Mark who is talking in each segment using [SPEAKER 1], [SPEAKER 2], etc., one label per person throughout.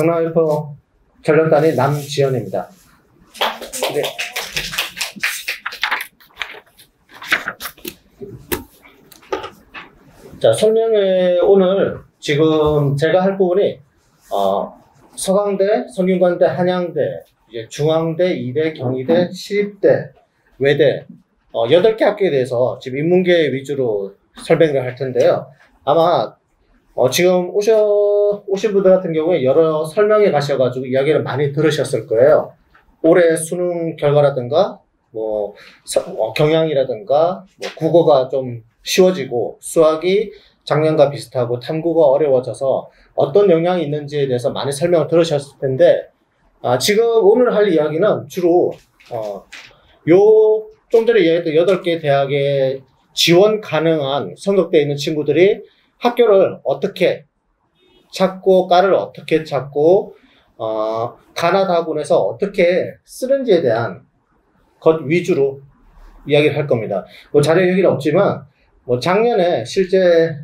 [SPEAKER 1] 강남일보 전략단의 남지현입니다. 네. 자, 설명회 오늘 지금 제가 할 부분이 서강대, 성균관대, 한양대, 이제 중앙대, 이대, 경희대, 시립대, 외대 8개 학교에 대해서 지금 인문계 위주로 설명을 할 텐데요. 아마 지금 오신 분들 같은 경우에 여러 설명회 가셔가지고 이야기를 많이 들으셨을 거예요. 올해 수능 결과라든가 경향이라든가 국어가 좀 쉬워지고 수학이 작년과 비슷하고 탐구가 어려워져서 어떤 영향이 있는지에 대해서 많이 설명을 들으셨을 텐데 지금 오늘 할 이야기는 주로 좀 전에 이야기했던 8개 대학에 지원 가능한 성적대에 있는 친구들이 학교를 어떻게 찾고 과를 어떻게 찾고 가나다군에서 어떻게 쓰는지에 대한 것 위주로 이야기를 할 겁니다. 자료 여기는 없지만 작년에 실제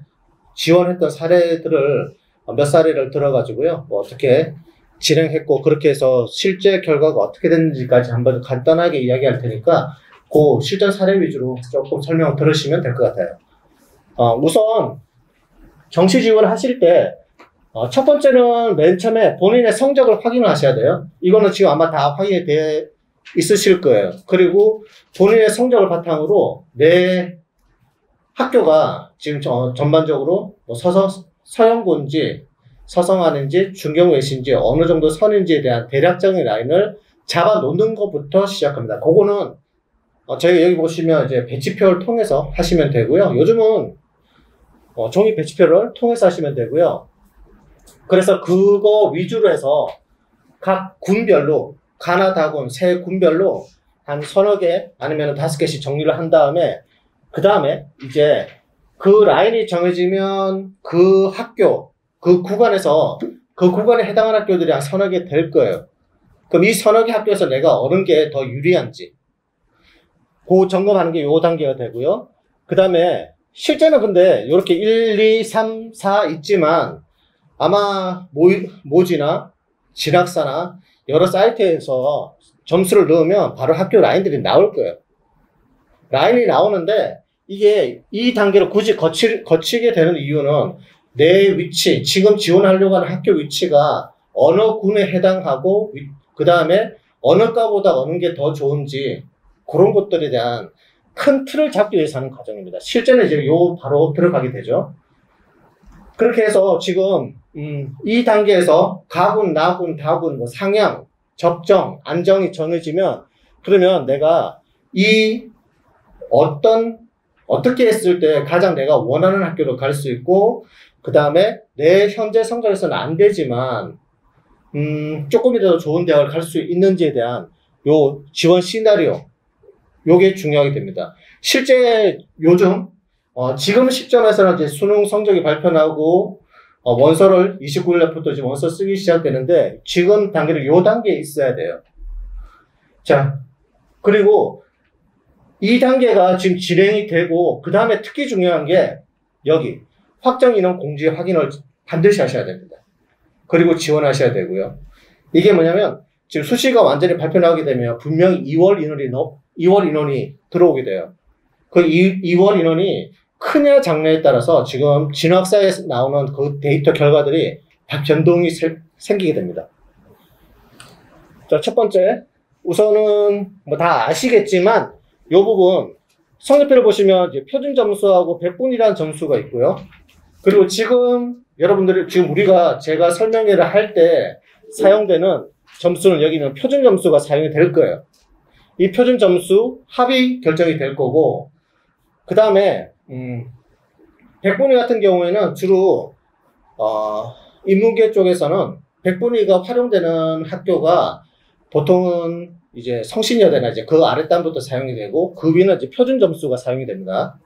[SPEAKER 1] 지원했던 사례들을 몇 사례를 들어가지고요. 어떻게 진행했고 그렇게 해서 실제 결과가 어떻게 됐는지까지 한번 간단하게 이야기할 테니까 그 실전 사례 위주로 조금 설명을 들으시면 될 것 같아요. 우선 정시 지원을 하실 때 첫 번째는 맨 처음에 본인의 성적을 확인을 하셔야 돼요. 이거는 지금 아마 다 확인이 돼 있으실 거예요. 그리고 본인의 성적을 바탕으로 내 학교가 지금 전반적으로 서영고인지 서성하는지 중경외신지 어느 정도 선인지에 대한 대략적인 라인을 잡아 놓는 것부터 시작합니다. 그거는 저희가 여기 보시면 이제 배치표를 통해서 하시면 되고요. 요즘은 종이 배치표를 통해서 하시면 되고요. 그래서 그거 위주로 해서 각 군별로 가나다군 세 군별로 한 서너 개 아니면 5개씩 정리를 한 다음에 그 다음에 이제 그 라인이 정해지면 그 학교 그 구간에서 그 구간에 해당하는 학교들이 한 서너 개 될 거예요. 그럼 이 서너 개 학교에서 내가 어느 게 더 유리한지 그 점검하는 게 요 단계가 되고요. 그 다음에 실제는 근데 이렇게 1, 2, 3, 4 있지만 아마 모지나 진학사나 여러 사이트에서 점수를 넣으면 바로 학교 라인들이 나올 거예요. 라인이 나오는데 이게 이 단계를 굳이 거치게 되는 이유는 내 위치, 지금 지원하려고 하는 학교 위치가 어느 군에 해당하고 그 다음에 어느 과보다 어느 게 더 좋은지 그런 것들에 대한 큰 틀을 잡기 위해서 하는 과정입니다. 실제는 이제 바로 들어가게 되죠. 그렇게 해서 지금 이 단계에서 가군, 나군, 다군, 상향, 적정, 안정이 정해지면 그러면 내가 어떻게 했을 때 가장 내가 원하는 학교로 갈 수 있고 그 다음에 내 현재 성적에서는 안 되지만 조금이라도 좋은 대학을 갈 수 있는지에 대한 요 지원 시나리오 요게 중요하게 됩니다. 실제 요즘 지금 시점에서는 이제 수능 성적이 발표나고 원서를 29일 날부터 지금 원서 쓰기 시작되는데 지금 단계는 요 단계에 있어야 돼요. 자, 그리고 이 단계가 지금 진행이 되고 그 다음에 특히 중요한 게 여기 확정 인원 공지 확인을 반드시 하셔야 됩니다. 그리고 지원하셔야 되고요. 이게 뭐냐면 지금 수시가 완전히 발표 나오게 되면 분명히 2월 인원이 들어오게 돼요. 그 2월 인원이 크냐 작냐에 따라서 지금 진학사에 나오는 그 데이터 결과들이 다 변동이 생기게 됩니다. 자, 첫 번째 우선은 다 아시겠지만 이 부분 성적표를 보시면 이제 표준 점수하고 100분이라는 점수가 있고요. 그리고 지금 여러분들이 제가 설명회를 할 때 사용되는 점수는 여기는 표준 점수가 사용이 될 거예요. 이 표준 점수 합이 결정이 될 거고 그 다음에 100분위 같은 경우에는 주로 인문계 쪽에서는 100분위가 활용되는 학교가 보통은 이제 성신여대나 이제 그 아랫단부터 사용이 되고 그 위는 이제 표준 점수가 사용이 됩니다.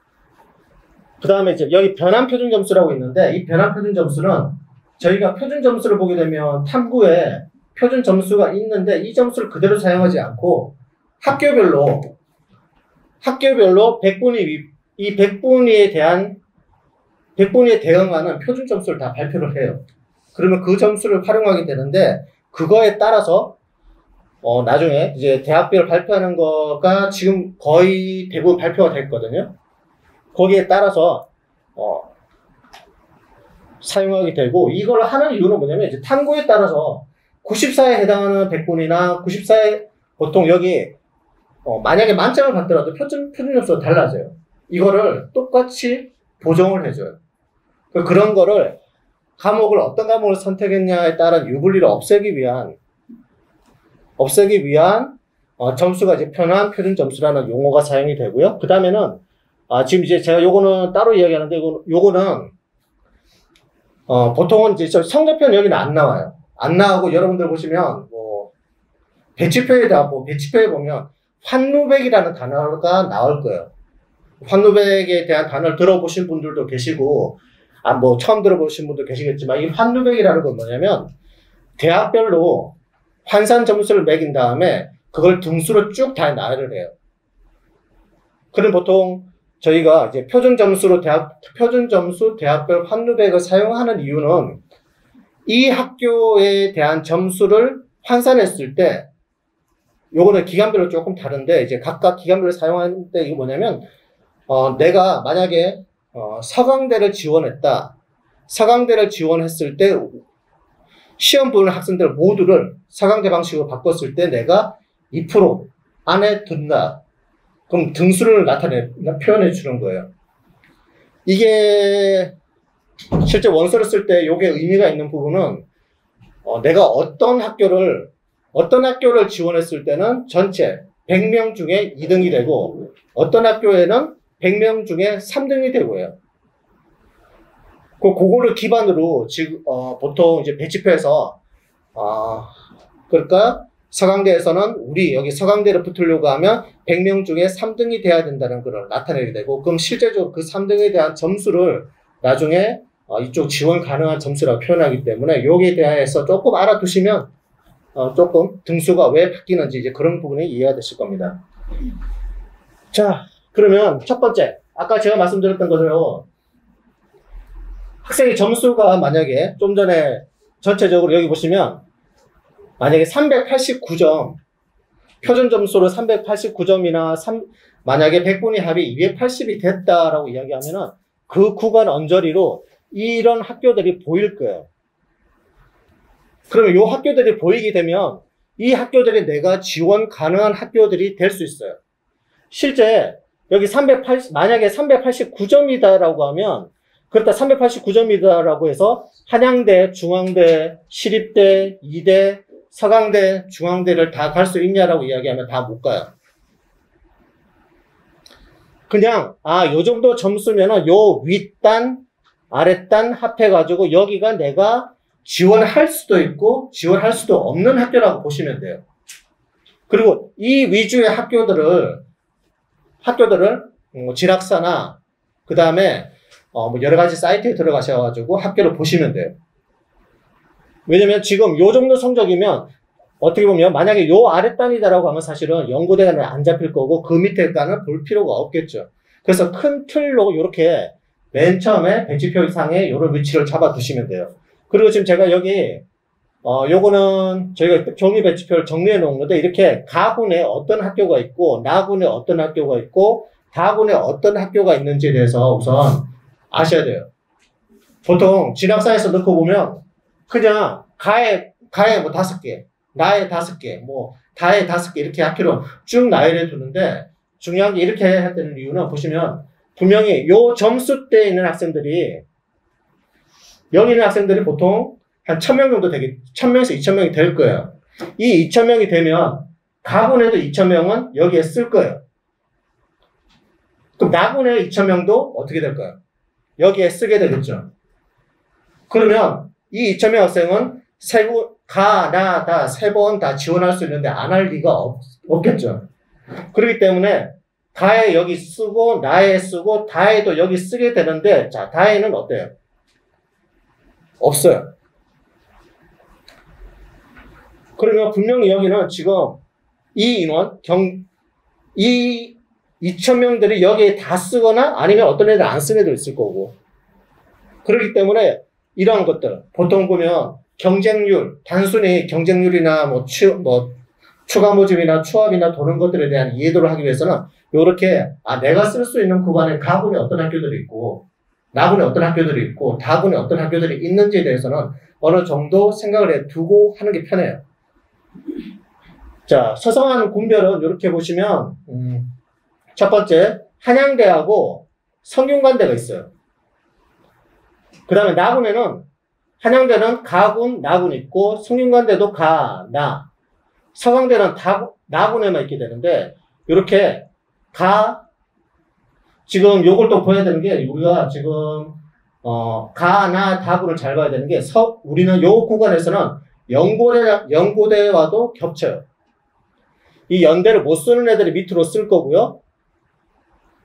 [SPEAKER 1] 그 다음에 이제 여기 변환 표준 점수라고 있는데 이 변환 표준 점수는 저희가 표준 점수를 보게 되면 탐구에 표준 점수가 있는데 이 점수를 그대로 사용하지 않고 학교별로 100분위 이 100분위에 대응하는 표준 점수를 다 발표를 해요. 그러면 그 점수를 활용하게 되는데, 그거에 따라서 나중에 이제 대학별로 발표하는 거가 지금 거의 대부분 발표가 됐거든요. 거기에 따라서 사용하게 되고, 이걸 하는 이유는 뭐냐면 이제 탐구에 따라서 94에 해당하는 백분이나 94에 보통 여기 만약에 만점을 받더라도 표준 점수가 달라져요. 이거를 똑같이 보정을 해줘요. 그런 거를 어떤 과목을 선택했냐에 따른 유불리를 없애기 위한 점수가 이제 편한 표준 점수라는 용어가 사용이 되고요. 그 다음에는 지금 이제 제가 요거는 따로 이야기하는데 요거는 보통은 이제 성적표는 여기는 안 나와요. 안 나오고 여러분들 보시면 배치표에 보면 환누백이라는 단어가 나올 거예요. 환누백에 대한 단어를 들어보신 분들도 계시고 처음 들어보신 분도 계시겠지만, 이 환누백이라는 건 뭐냐면 대학별로 환산 점수를 매긴 다음에 그걸 등수로 쭉 다 나열을 해요. 그럼 보통 저희가 이제 표준 점수 대학별 환누백을 사용하는 이유는 이 학교에 대한 점수를 환산했을 때, 요거는 기간별로 조금 다른데 이제 각각 기간별로 사용하는데, 이게 뭐냐면 내가 만약에 서강대를 지원했을 때 시험 보는 학생들 모두를 서강대 방식으로 바꿨을 때 내가 2% 안에 든다. 그럼 등수를 표현해 주는 거예요. 이게 실제 원서를 쓸 때 이게 의미가 있는 부분은 내가 어떤 학교를 지원했을 때는 전체 100명 중에 2등이 되고, 어떤 학교에는 100명 중에 3등이 되고요. 그거를 기반으로 지금 보통 이제 배치표에서 그러니까 서강대에서는 우리 여기 서강대를 붙으려고 하면 100명 중에 3등이 돼야 된다는 걸 나타내게 되고, 그럼 실제적으로 그 3등에 대한 점수를 나중에 이쪽 지원 가능한 점수라고 표현하기 때문에 여기에 대해서 조금 알아두시면 조금 등수가 왜 바뀌는지 이제 그런 부분이 이해가 되실 겁니다. 자, 그러면 첫 번째, 아까 제가 말씀드렸던 것으로 학생의 점수가 만약에 좀 전에 전체적으로 여기 보시면 만약에 389점, 표준 점수로 389점이나 만약에 100분위 합이 280이 됐다라고 이야기하면은 그 구간 언저리로 이런 학교들이 보일 거예요. 그러면 이 학교들이 보이게 되면 이 학교들이 내가 지원 가능한 학교들이 될 수 있어요. 실제 여기 만약에 389점이다라고 하면, 그렇다 389점이다라고 해서 한양대, 중앙대, 시립대, 이대, 서강대, 중앙대를 다 갈 수 있냐라고 이야기하면 다 못 가요. 그냥 요 정도 점수면은 요 윗단, 아랫단 합해가지고 여기가 내가 지원할 수도 있고 지원할 수도 없는 학교라고 보시면 돼요. 그리고 이 위주의 학교들을 진학사나 그 다음에 여러 가지 사이트에 들어가셔가지고 학교를 보시면 돼요. 왜냐면 지금 요 정도 성적이면 어떻게 보면 만약에 요 아랫단이다라고 하면 사실은 연고대가 안 잡힐 거고 그 밑에 단을 볼 필요가 없겠죠. 그래서 큰 틀로 이렇게 맨 처음에 배치표 상에 요런 위치를 잡아 두시면 돼요. 그리고 지금 제가 여기 요거는 저희가 종이 배치표를 정리해 놓은 건데, 이렇게 가군에 어떤 학교가 있고 나군에 어떤 학교가 있고 다군에 어떤 학교가 있는지에 대해서 우선 아셔야 돼요. 보통 진학사에서 넣고 보면 그냥 가에 뭐 5개, 나에 5개, 뭐 다에 5개 이렇게 학교로 쭉 나열해 두는데, 중요한 게 이렇게 해야 되는 이유는 보시면 분명히 요 점수대에 있는 학생들이, 여기 있는 학생들이 보통 한 1000명 정도 1000명에서 2000명이 될 거예요. 이 2000명이 되면 가군에도 2000명은 여기에 쓸 거예요. 그럼 나군에 2000명도 어떻게 될까요? 여기에 쓰게 되겠죠. 그러면 이 2000명 학생은 세 번 다 지원할 수 있는데 안 할 리가 없겠죠. 그렇기 때문에 가에 여기 쓰고 나에 쓰고 다에도 여기 쓰게 되는데, 자, 다에는 어때요? 없어요. 그러면 분명히 여기는 지금 이 인원, 이 2000명들이 여기에 다 쓰거나 아니면 어떤 애들 안 쓰는 애도 있을 거고. 그렇기 때문에 이러한 것들 보통 보면 경쟁률, 단순히 경쟁률이나 추가 모집이나 추합이나 도는 것들에 대한 이해도를 하기 위해서는 요렇게 내가 쓸 수 있는 구간에 가군에 어떤 학교들이 있고 나군에 어떤 학교들이 있고 다군에 어떤 학교들이 있는지에 대해서는 어느 정도 생각을 두고 하는 게 편해요. 자, 서성한 군별은 이렇게 보시면 첫 번째 한양대하고 성균관대가 있어요. 그 다음에 나군에는 한양대는 가군, 나군 있고 성균관대도 가, 나. 서강대는 나군에만 있게 되는데 이렇게 지금 요걸 또 보여야 되는 게 우리가 지금 가, 나, 다군을 잘 봐야 되는 게 우리는 요 구간에서는 연고대와도 겹쳐요. 이 연대를 못 쓰는 애들이 밑으로 쓸 거고요.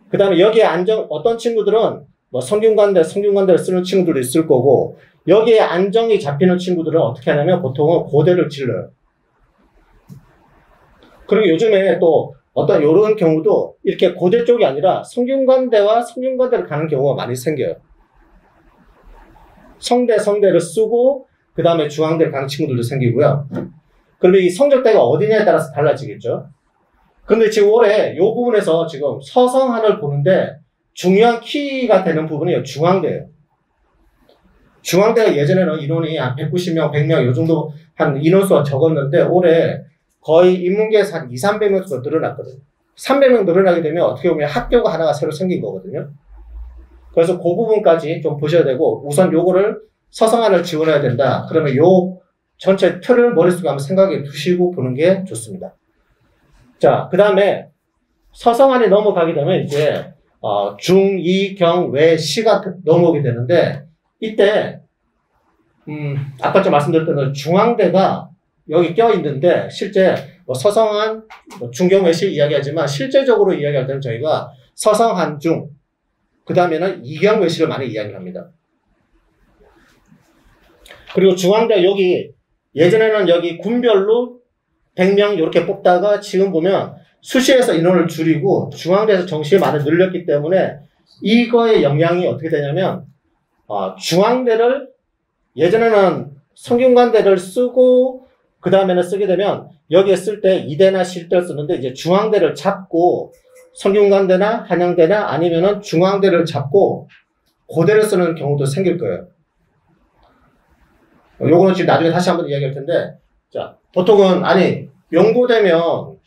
[SPEAKER 1] 그 다음에 여기에 어떤 친구들은 성균관대를 쓰는 친구들도 있을 거고, 여기에 안정이 잡히는 친구들은 어떻게 하냐면 보통은 고대를 질러요. 그리고 요즘에 또 어떤 요런 경우도 이렇게 고대 쪽이 아니라 성균관대를 가는 경우가 많이 생겨요. 성대를 쓰고, 그 다음에 중앙대를 가는 친구들도 생기고요. 그러면 이 성적대가 어디냐에 따라서 달라지겠죠. 근데 지금 올해 이 부분에서 지금 서성한을 보는데 중요한 키가 되는 부분이 중앙대예요. 중앙대가 예전에는 인원이 한 190명, 100명 이 정도 한 인원수가 적었는데 올해 거의 인문계에서 한 200~300명 정도 늘어났거든요. 300명 늘어나게 되면 어떻게 보면 학교가 하나가 새로 생긴 거거든요. 그래서 그 부분까지 좀 보셔야 되고, 우선 요거를 서성한을 지원해야 된다. 그러면 요 전체 틀을 머릿속에 한번 생각해 두시고 보는 게 좋습니다. 자, 그 다음에 서성한이 넘어가게 되면 이제 중, 이, 경, 외, 시가 넘어오게 되는데, 이때 아까 좀 말씀드렸던 중앙대가 여기 껴있는데 실제 서성한, 중경, 외시 이야기하지만 실제적으로 이야기할 때는 저희가 서성한 중, 그 다음에는 이경, 외시를 많이 이야기합니다. 그리고 중앙대 여기 예전에는 여기 군별로 100명 이렇게 뽑다가 지금 보면 수시에서 인원을 줄이고 중앙대에서 정시에 많이 늘렸기 때문에 이거의 영향이 어떻게 되냐면 중앙대를 예전에는 성균관대를 쓰고 그 다음에는 쓰게 되면 여기에 쓸 때 이대나 실대를 쓰는데 이제 중앙대를 잡고 성균관대나 한양대나 아니면은 중앙대를 잡고 고대를 쓰는 경우도 생길 거예요. 요거는 지금 나중에 다시 한번 이야기할 텐데, 자, 보통은, 연고되면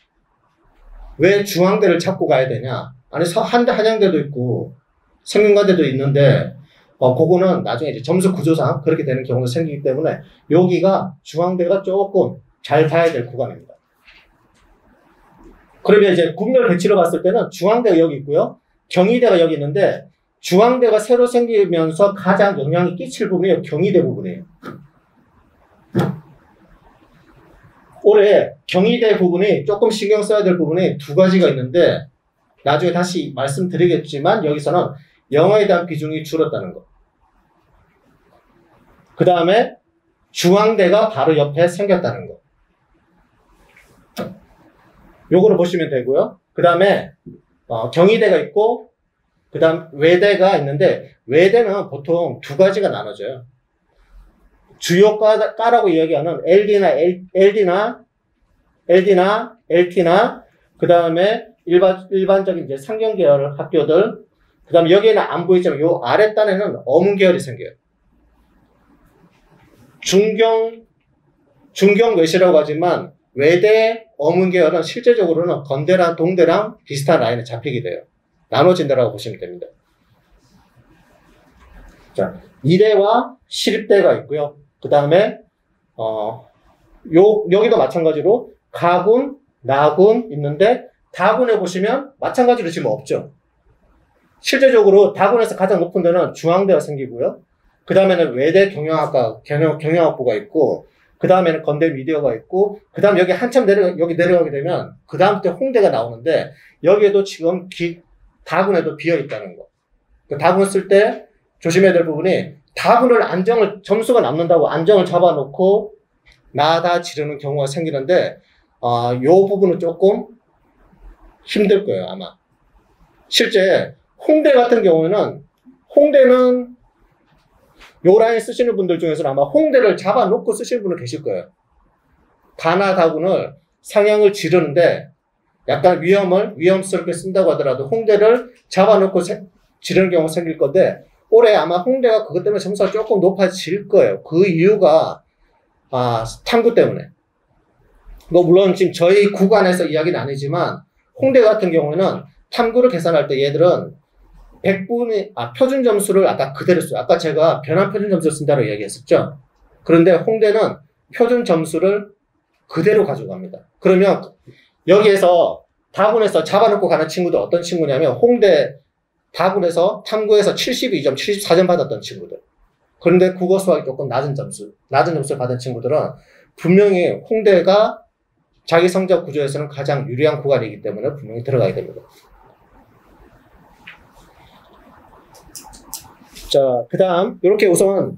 [SPEAKER 1] 왜 중앙대를 잡고 가야 되냐? 한양대도 있고, 성균관대도 있는데, 그거는 나중에 이제 점수 구조상 그렇게 되는 경우도 생기기 때문에, 여기가 중앙대가 조금 잘 봐야 될 구간입니다. 그러면 이제 군별 배치로 봤을 때는 중앙대가 여기 있고요. 경희대가 여기 있는데, 중앙대가 새로 생기면서 가장 영향이 끼칠 부분이 경희대 부분이에요. 올해 경희대 부분이 조금 신경 써야 될 부분이 두 가지가 있는데 나중에 다시 말씀드리겠지만 여기서는 영어에 대한 비중이 줄었다는 거. 그 다음에 중앙대가 바로 옆에 생겼다는 거. 요거를 보시면 되고요. 그 다음에 경희대가 있고 그 다음 외대가 있는데 외대는 보통 두 가지가 나눠져요. 주요 과라고 이야기하는 LD나 LT나 그 다음에 일반적인 이제 상경 계열 학교들, 그 다음에 여기에는 안 보이지만 요 아랫단에는 어문 계열이 생겨요. 중경 외시라고 하지만 외대 어문 계열은 실제적으로는 건대랑 동대랑 비슷한 라인에 잡히게 돼요. 나눠진다라고 보시면 됩니다. 자, 이대와 시립대가 있고요. 그 다음에 여기도 마찬가지로 가군, 나군 있는데 다군에 보시면 마찬가지로 지금 없죠. 실제적으로 다군에서 가장 높은 데는 중앙대가 생기고요. 그 다음에는 외대 경영학부가 있고, 그 다음에는 건대 미디어가 있고, 그 다음 여기 한참 여기 내려가게 되면 그 다음 때 홍대가 나오는데 여기에도 지금 다군에도 비어 있다는 거. 다군 쓸 때 조심해야 될 부분이 다군을 점수가 남는다고 안정을 잡아놓고 나다 지르는 경우가 생기는데, 요 부분은 조금 힘들 거예요, 아마. 실제, 홍대 같은 경우에는, 홍대는 요 라인 쓰시는 분들 중에서는 아마 홍대를 잡아놓고 쓰시는 분은 계실 거예요. 가나 다군을 상향을 지르는데 약간 위험스럽게 쓴다고 하더라도 홍대를 잡아놓고 지르는 경우가 생길 건데, 올해 아마 홍대가 그것 때문에 점수가 조금 높아질 거예요. 그 이유가, 탐구 때문에. 뭐, 물론 지금 저희 구간에서 이야기는 아니지만, 홍대 같은 경우에는 탐구를 계산할 때 얘들은 100분의, 표준 점수를 아까 그대로 써요. 아까 제가 변환 표준 점수를 쓴다고 이야기했었죠. 그런데 홍대는 표준 점수를 그대로 가져갑니다. 그러면 여기에서 다군에서 잡아놓고 가는 친구들 어떤 친구냐면, 홍대 다군에서 탐구에서 72점, 74점 받았던 친구들. 그런데 국어 수학이 조금 낮은 점수를 받은 친구들은 분명히 홍대가 자기 성적 구조에서는 가장 유리한 구간이기 때문에 분명히 들어가야 됩니다. 자, 그 다음, 이렇게 우선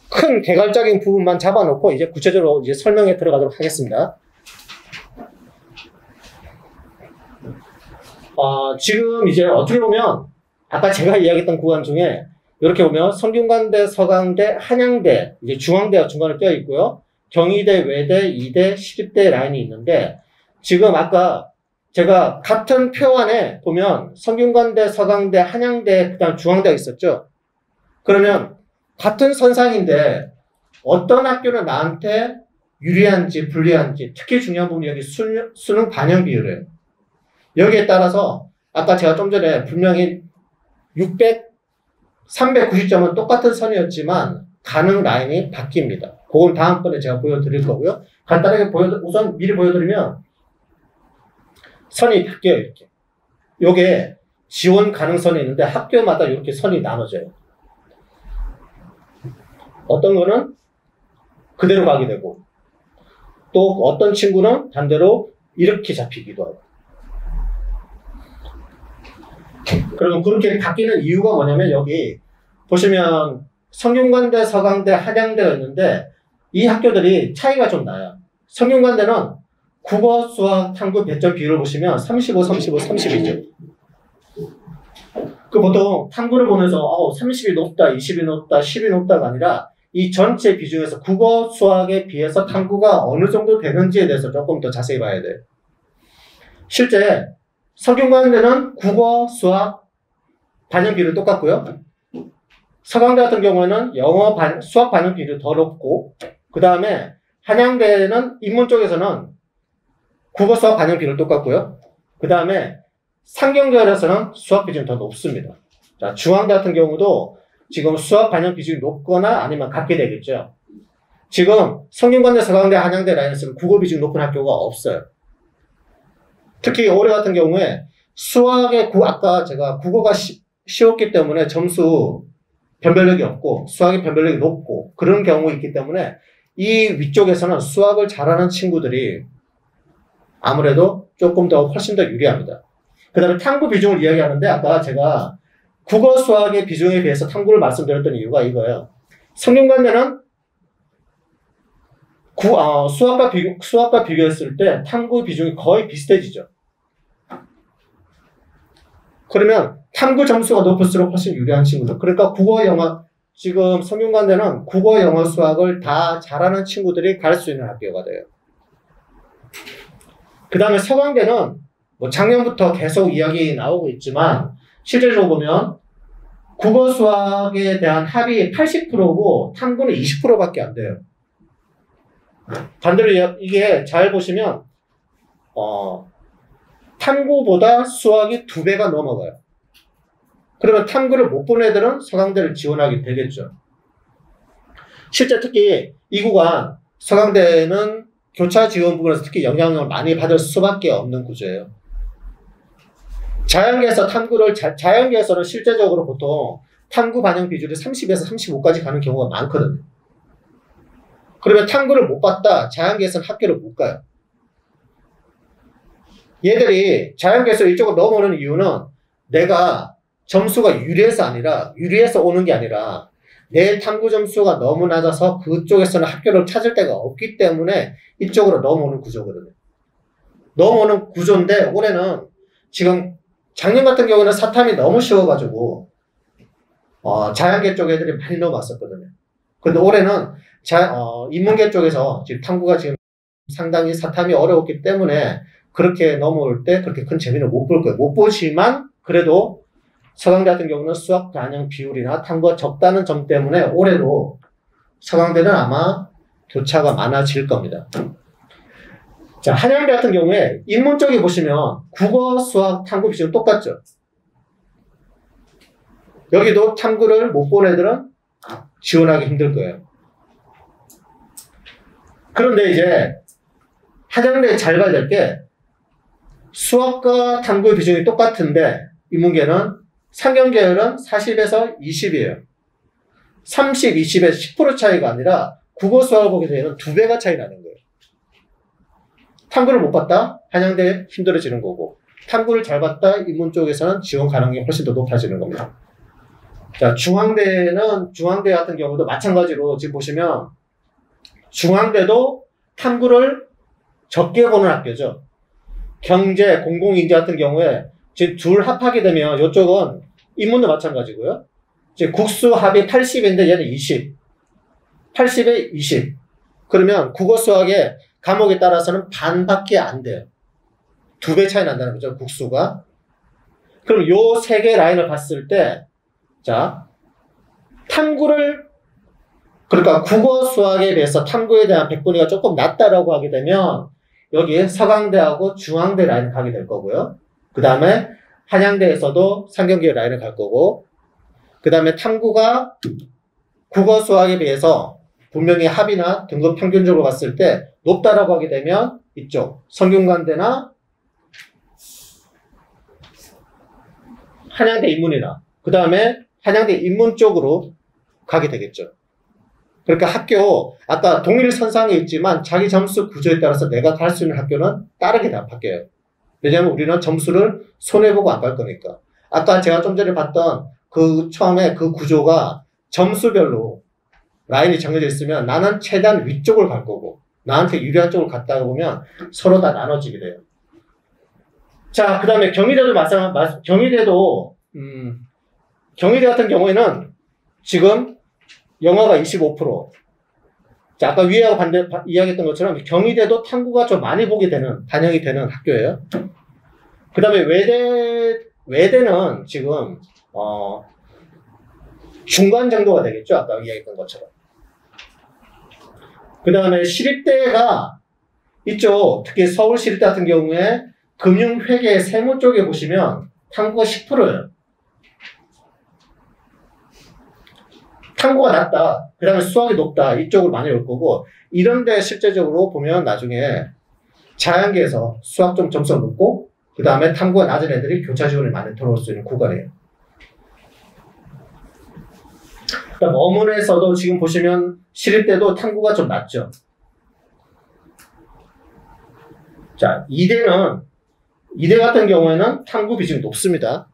[SPEAKER 1] 큰 개괄적인 부분만 잡아놓고 이제 구체적으로 이제 설명에 들어가도록 하겠습니다. 지금 이제 어떻게 보면 아까 제가 이야기했던 구간 중에 이렇게 보면 성균관대, 서강대, 한양대, 이제 중앙대가 중간에 껴 있고요. 경희대, 외대, 이대, 시립대 라인이 있는데, 지금 아까 제가 같은 표 안에 보면 성균관대, 서강대, 한양대, 그다음 중앙대가 있었죠. 그러면 같은 선상인데 어떤 학교는 나한테 유리한지 불리한지, 특히 중요한 부분이 여기 수능 반영 비율이에요. 여기에 따라서 아까 제가 좀 전에 분명히 390점은 똑같은 선이었지만 가능 라인이 바뀝니다. 그건 다음번에 제가 보여드릴 거고요. 간단하게 우선 미리 보여드리면 선이 바뀌어요. 이렇게. 요게 지원 가능선이 있는데 학교마다 이렇게 선이 나눠져요. 어떤 거는 그대로 가게 되고, 또 어떤 친구는 반대로 이렇게 잡히기도 하고. 그러면 그렇게 바뀌는 이유가 뭐냐면, 여기 보시면 성균관대, 서강대, 한양대가 있는데 이 학교들이 차이가 좀 나요. 성균관대는 국어, 수학, 탐구 배점 비율을 보시면 35, 35, 32죠. 그 보통 탐구를 보면서 30이 높다, 20이 높다, 10이 높다가 아니라 이 전체 비중에서 국어, 수학에 비해서 탐구가 어느 정도 되는지에 대해서 조금 더 자세히 봐야 돼요. 실제 성균관대는 국어, 수학 반영 비율이 똑같고요. 서강대 같은 경우에는 수학 반영 비율이 더 높고, 그 다음에 한양대는 인문 쪽에서는 국어, 수학 반영 비율이 똑같고요. 그 다음에 상경계열에서는 수학 비중이 더 높습니다. 자, 중앙대 같은 경우도 지금 수학 반영 비중이 높거나 아니면 같게 되겠죠. 지금 성균관대, 서강대, 한양대 라인에서는 국어 비중이 높은 학교가 없어요. 특히 올해 같은 경우에 수학의 아까 제가 국어가 쉬웠기 때문에 점수 변별력이 없고 수학의 변별력이 높고 그런 경우가 있기 때문에 이 위쪽에서는 수학을 잘하는 친구들이 아무래도 조금 더 훨씬 더 유리합니다. 그 다음에 탐구 비중을 이야기하는데, 아까 제가 국어 수학의 비중에 비해서 탐구를 말씀드렸던 이유가 이거예요. 성균관대는 수학과 비교했을 때 탐구 비중이 거의 비슷해지죠. 그러면 탐구 점수가 높을수록 훨씬 유리한 친구들. 그러니까 국어, 영어, 지금 성균관대는 국어, 영어, 수학을 다 잘하는 친구들이 갈 수 있는 학교가 돼요. 그 다음에 서강대는 뭐 작년부터 계속 이야기 나오고 있지만 실제적으로 보면 국어, 수학에 대한 합이 80%고 탐구는 20%밖에 안 돼요. 반대로 이게 잘 보시면 탐구보다 수학이 2배가 넘어가요. 그러면 탐구를 못 본 애들은 서강대를 지원하게 되겠죠. 실제 특히 이 구간 서강대는 교차 지원 부분에서 특히 영향을 많이 받을 수밖에 없는 구조예요. 자연계에서는 실제적으로 보통 탐구 반영 비율이 30에서 35까지 가는 경우가 많거든요. 그러면 탐구를 못 봤다, 자연계에서는 학교를 못 가요. 얘들이 자연계에서 이쪽으로 넘어오는 이유는 내가 점수가 유리해서 오는 게 아니라 내 탐구 점수가 너무 낮아서 그쪽에서는 학교를 찾을 데가 없기 때문에 이쪽으로 넘어오는 구조거든요. 넘어오는 구조인데 올해는 지금 작년 같은 경우는 사탐이 너무 쉬워가지고 자연계 쪽 애들이 많이 넘어왔었거든요. 근데 올해는 인문계 쪽에서 지금 탐구가 지금 상당히 사탐이 어려웠기 때문에 그렇게 넘어올 때 그렇게 큰 재미는 못 볼 거예요. 못 보지만 그래도 서강대 같은 경우는 수학 반영 비율이나 탐구가 적다는 점 때문에 올해도 서강대는 아마 교차가 많아질 겁니다. 자, 한양대 같은 경우에 인문 쪽에 보시면 국어, 수학, 탐구 비중은 똑같죠. 여기도 탐구를 못 본 애들은 지원하기 힘들 거예요. 그런데 이제 한양대에 잘 봐야 될 게 수학과 탐구의 비중이 똑같은데 인문계는 상경계열은 40에서 20이에요. 30, 20에서 10% 차이가 아니라 국어, 수학을 보게 되면 2배가 차이 나는 거예요. 탐구를 못 봤다? 한양대 힘들어지는 거고, 탐구를 잘 봤다? 인문 쪽에서는 지원 가능성이 훨씬 더 높아지는 겁니다. 자, 중앙대 같은 경우도 마찬가지로 지금 보시면 중앙대도 탐구를 적게 보는 학교죠. 경제, 공공인재 같은 경우에 지금 둘 합하게 되면 이쪽은 인문도 마찬가지고요. 이제 국수 합이 80인데 얘는 20. 80에 20. 그러면 국어 수학의 과목에 따라서는 반밖에 안 돼요. 2배 차이 난다는 거죠, 국수가. 그럼 요 세 개 라인을 봤을 때, 자, 그러니까 국어 수학에 비해서 탐구에 대한 백분위가 조금 낮다라고 하게 되면, 여기에 서강대하고 중앙대 라인을 가게 될 거고요. 그 다음에 한양대에서도 상경계 라인을 갈 거고, 그 다음에 탐구가 국어 수학에 비해서 분명히 합이나 등급 평균적으로 봤을 때 높다라고 하게 되면 이쪽 성균관대나 한양대 인문이나 그 다음에 한양대 인문 쪽으로 가게 되겠죠. 그러니까 아까 동일선상에 있지만 자기 점수 구조에 따라서 내가 갈 수 있는 학교는 다르게 다 바뀌어요. 왜냐하면 우리는 점수를 손해보고 안 갈 거니까. 아까 제가 좀 전에 봤던 처음에 그 구조가 점수별로 라인이 정해져 있으면 나는 최대한 위쪽을 갈 거고 나한테 유리한 쪽을 갔다 보면 서로 다 나눠지게 돼요. 자, 그 다음에 경희대도 경희대 같은 경우에는 지금 영어가 25%. 자, 아까 위에하고 이야기했던 것처럼 경희대도 탐구가 좀 많이 반영이 되는 학교예요. 그 다음에 외대는 지금, 중간 정도가 되겠죠. 아까 이야기했던 것처럼. 그 다음에 시립대가 이쪽, 특히 서울시립대 같은 경우에 금융회계 세무 쪽에 보시면 탐구가 10%예요. 탐구가 낮다. 그 다음에 수학이 높다. 이쪽을 많이 올 거고, 이런데 실제적으로 보면 나중에 자연계에서 수학 좀 점수가 높고, 그 다음에 탐구가 낮은 애들이 교차 지원이 많이 들어올 수 있는 구간이에요. 그다음 어문에서도 지금 보시면 시립대도 탐구가 좀 낮죠. 자, 이대 같은 경우에는 탐구 비중이 높습니다.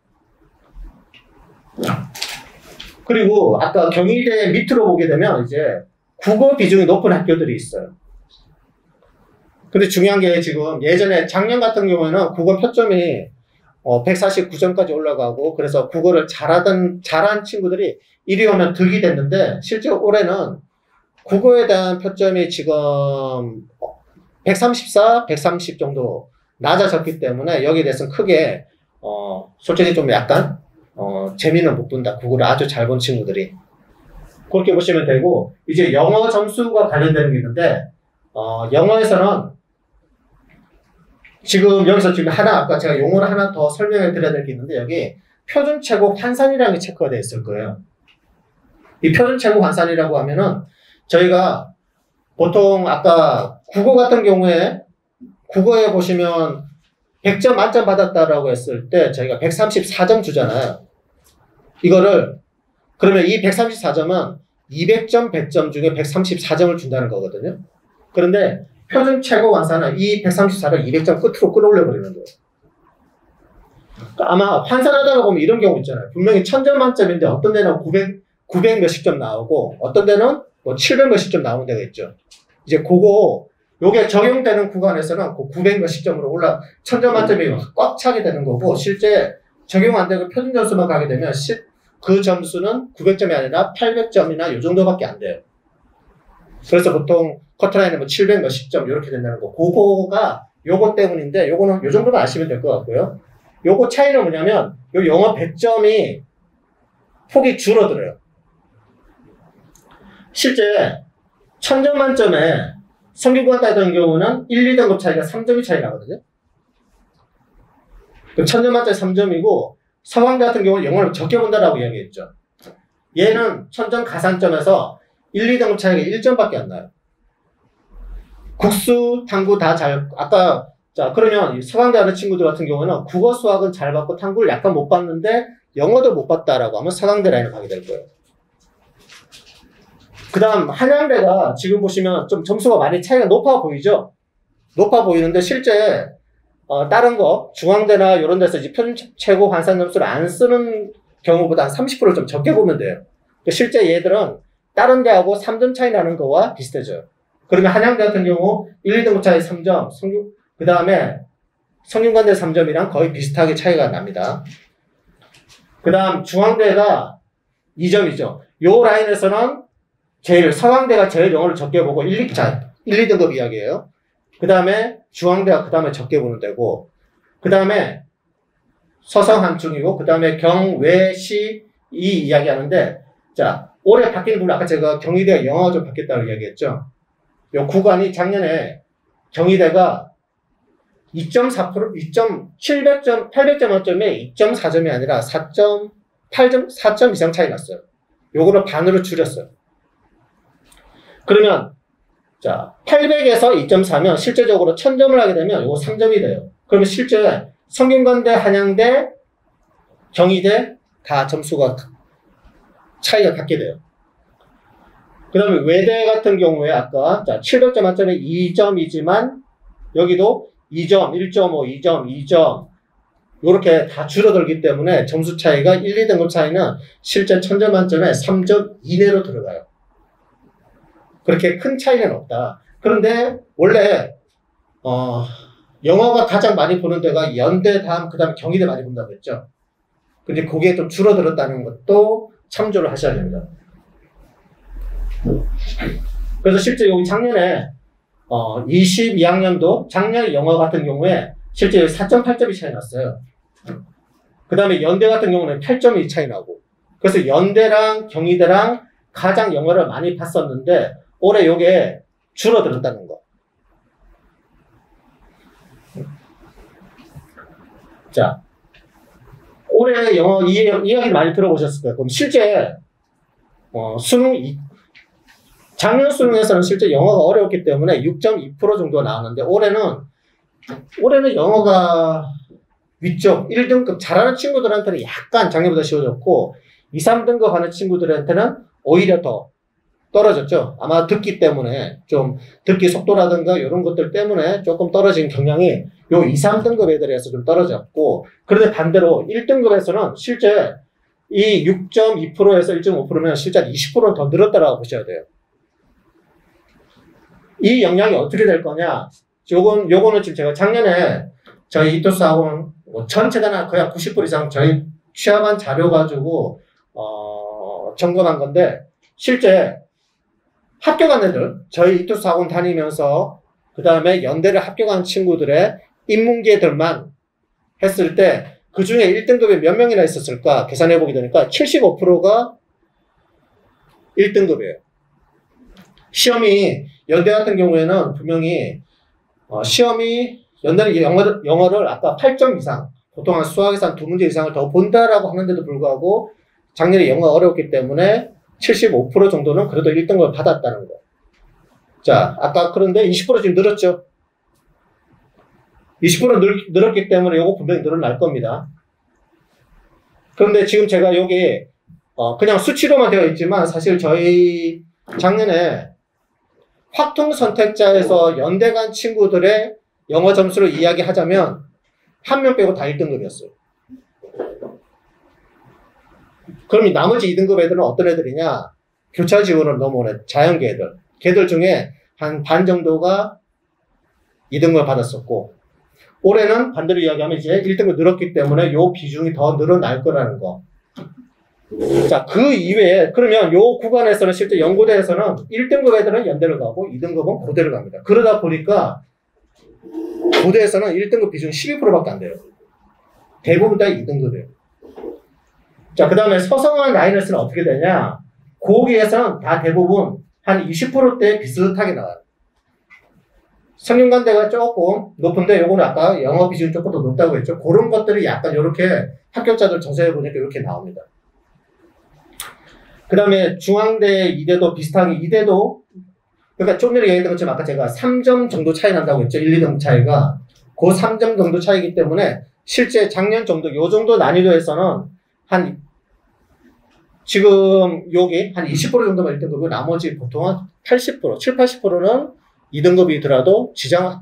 [SPEAKER 1] 그리고 아까 경희대 밑으로 보게 되면 이제 국어 비중이 높은 학교들이 있어요. 근데 중요한 게 지금 예전에 작년 같은 경우에는 국어 표점이 149점까지 올라가고 그래서 국어를 잘한 친구들이 이리 오면 득이 됐는데 실제 올해는 국어에 대한 표점이 지금 134, 130 정도 낮아졌기 때문에 여기에 대해서는 크게 솔직히 좀 약간 재미는 못 본다. 국어를 아주 잘 본 친구들이. 그렇게 보시면 되고 이제 영어 점수가 관련되는 게 있는데 영어에서는 여기서 아까 제가 용어를 하나 더 설명해 드려야 될 게 있는데 여기 표준 최고 환산이라는 게 체크가 되어 있을 거예요. 이 표준 최고 환산이라고 하면은 저희가 보통 아까 국어 같은 경우에 국어에 보시면 100점 만점 받았다라고 했을 때 저희가 134점 주잖아요. 그러면 이 134점은 200점, 100점 중에 134점을 준다는 거거든요. 그런데 표준 최고 환산은 이 134를 200점 끝으로 끌어올려 버리는 거예요. 그러니까 아마 환산하다가 보면 이런 경우 있잖아요. 분명히 1000점 만점인데 어떤 데는 900 몇십 점 나오고 어떤 데는 700 몇십 점 나오는 데가 있죠. 이제 요게 적용되는 구간에서는 900 몇십 점으로 1000점 만점이 꽉 차게 되는 거고 실제 적용 안 되고 표준 점수만 가게 되면 그 점수는 900점이 아니라 800점이나 요 정도밖에 안 돼요. 그래서 보통 커트라인은 뭐 700 몇십 점 이렇게 된다는 거. 그거가 요거 때문인데 요거는 요 정도만 아시면 될 것 같고요. 요거 차이는 뭐냐면 요 영어 100점이 폭이 줄어들어요. 실제 1000점 만점에 성균관대 같은 경우는 1, 2등급 차이가 3점이 차이 나거든요. 1000점 만점에 3점이고 서강대 같은 경우는 영어를 적게 본다라고 이야기했죠. 얘는 1000점 가산점에서 1, 2등급 차이가 1점밖에 안 나요. 국수, 탐구 다 잘, 아까, 자, 그러면 서강대 하는 친구들 같은 경우는 국어, 수학은 잘 받고 탐구를 약간 못 봤는데 영어도 못 봤다라고 하면 서강대 라인을 가게 될 거예요. 그 다음, 한양대가 지금 보시면 좀 점수가 많이 차이가 높아 보이죠? 높아 보이는데 실제, 다른 거, 중앙대나 이런 데서 이제 최고 환산 점수를 안 쓰는 경우보다 한 30%를 좀 적게 보면 돼요. 실제 얘들은 다른 데하고 3점 차이 나는 거와 비슷해져요. 그러면 한양대 같은 경우 1, 2등급 차이 3점, 그 다음에 성균관대 3점이랑 거의 비슷하게 차이가 납니다. 그 다음 중앙대가 2점이죠. 요 라인에서는 서강대가 제일 영어를 적게 보고 1, 2등급 이야기예요. 그 다음에 중앙대가 그 다음에 적게 보는 데고, 그 다음에 서성한중이고, 그 다음에 경외시 이 이야기 하는데, 자, 올해 바뀌는 부분, 아까 제가 경희대가 영어가 좀 바뀌었다고 이야기했죠. 요 구간이 작년에 경희대가 2.4%, 800점 만점에 2.4점이 아니라 4점 이상 차이 났어요. 요거를 반으로 줄였어요. 그러면, 자, 800에서 2.4면 실제적으로 1000점을 하게 되면 요거 3점이 돼요. 그러면 실제 성균관대, 한양대, 경희대 다 점수가 차이가 같게 돼요. 그 다음에 외대 같은 경우에 아까 700점 만점에 2점이지만 여기도 2점, 1.5, 2점, 2점 이렇게 다 줄어들기 때문에 점수 차이가 1, 2등급 차이는 실제 1000점 만점에 3점 이내로 들어가요. 그렇게 큰 차이는 없다. 그런데 원래 영어가 가장 많이 보는 데가 연대 다음 그 다음에 경희대 많이 본다고 했죠. 근데 그게 좀 줄어들었다는 것도 참조를 하셔야 됩니다. 그래서 실제 여기 작년에 22학년도 작년 영어 같은 경우에 실제 4.8점이 차이 났어요. 그 다음에 연대 같은 경우는 8점이 차이 나고, 그래서 연대랑 경희대랑 가장 영어를 많이 봤었는데 올해 요게 줄어들었다는 거. 자, 올해 영어 이야기 많이 들어보셨을 거예요. 그럼 실제 작년 수능에서는 실제 영어가 어려웠기 때문에 6.2% 정도가 나왔는데 올해는 영어가 위쪽 1등급 잘하는 친구들한테는 약간 작년보다 쉬워졌고 2, 3등급 하는 친구들한테는 오히려 더 떨어졌죠. 아마 듣기 때문에 좀 듣기 속도라든가 이런 것들 때문에 조금 떨어진 경향이 요 2, 3등급 애들에서 좀 떨어졌고, 그런데 반대로 1등급에서는 실제 이 6.2%에서 1.5%면 실제 20%는 더 늘었다라고 보셔야 돼요. 이 영향이 어떻게 될 거냐? 요거는 지금 제가 작년에 저희 이토스 학원 전체가 거의 90% 이상 저희 취합한 자료 가지고 점검한 건데, 실제 학교 간 애들, 저희 이토스 학원 다니면서 그 다음에 연대를 합격한 친구들의 인문계들만 했을 때 그 중에 1등급에 몇 명이나 있었을까 계산해보게 되니까 75%가 1등급이에요. 시험이 연대 같은 경우에는 분명히 시험이 연대는 영어를 아까 8점 이상, 보통 한 수학에서 한 2문제 이상을 더 본다라고 하는데도 불구하고 작년에 영어가 어려웠기 때문에 75% 정도는 그래도 1등급을 받았다는 거. 자, 아까 그런데 20% 지금 늘었죠? 20% 늘었기 때문에 이거 분명히 늘어날 겁니다. 그런데 지금 제가 여기 그냥 수치로만 되어 있지만 사실 저희 작년에 확통 선택자에서 연대 간 친구들의 영어 점수를 이야기하자면 한 명 빼고 다 1등급이었어요. 그럼 나머지 2등급 애들은 어떤 애들이냐? 교차 지원을 넘어온 애, 자연계 애들. 걔들 중에 한 반 정도가 2등급을 받았었고, 올해는 반대로 이야기하면 이제 1등급 늘었기 때문에 요 비중이 더 늘어날 거라는 거. 자, 그 이외에, 그러면 요 구간에서는 실제 연고대에서는 1등급 애들은 연대를 가고 2등급은 고대를 갑니다. 그러다 보니까 고대에서는 1등급 비중이 12%밖에 안 돼요. 대부분 다 2등급이에요. 자, 그 다음에 서성한 라인에서는 어떻게 되냐? 고기에서는 다 대부분 한 20%대 비슷하게 나와요. 성균관대가 조금 높은데 요거는 아까 영어 비중이 조금 더 높다고 했죠. 그런 것들이 약간 이렇게 합격자들 조사해 보니까 이렇게 나옵니다. 그 다음에 중앙대, 이대도 비슷하게 이대도 그러니까 좀 전에 얘기했던 것처럼 아까 제가 3점 정도 차이 난다고 했죠. 1, 2등 차이가. 그 3점 정도 차이기 때문에 실제 작년 정도 요 정도 난이도에서는 한 지금 여기 한 20% 정도만 1등급이고 나머지 보통은 80%, 7, 80%는 2등급이더라도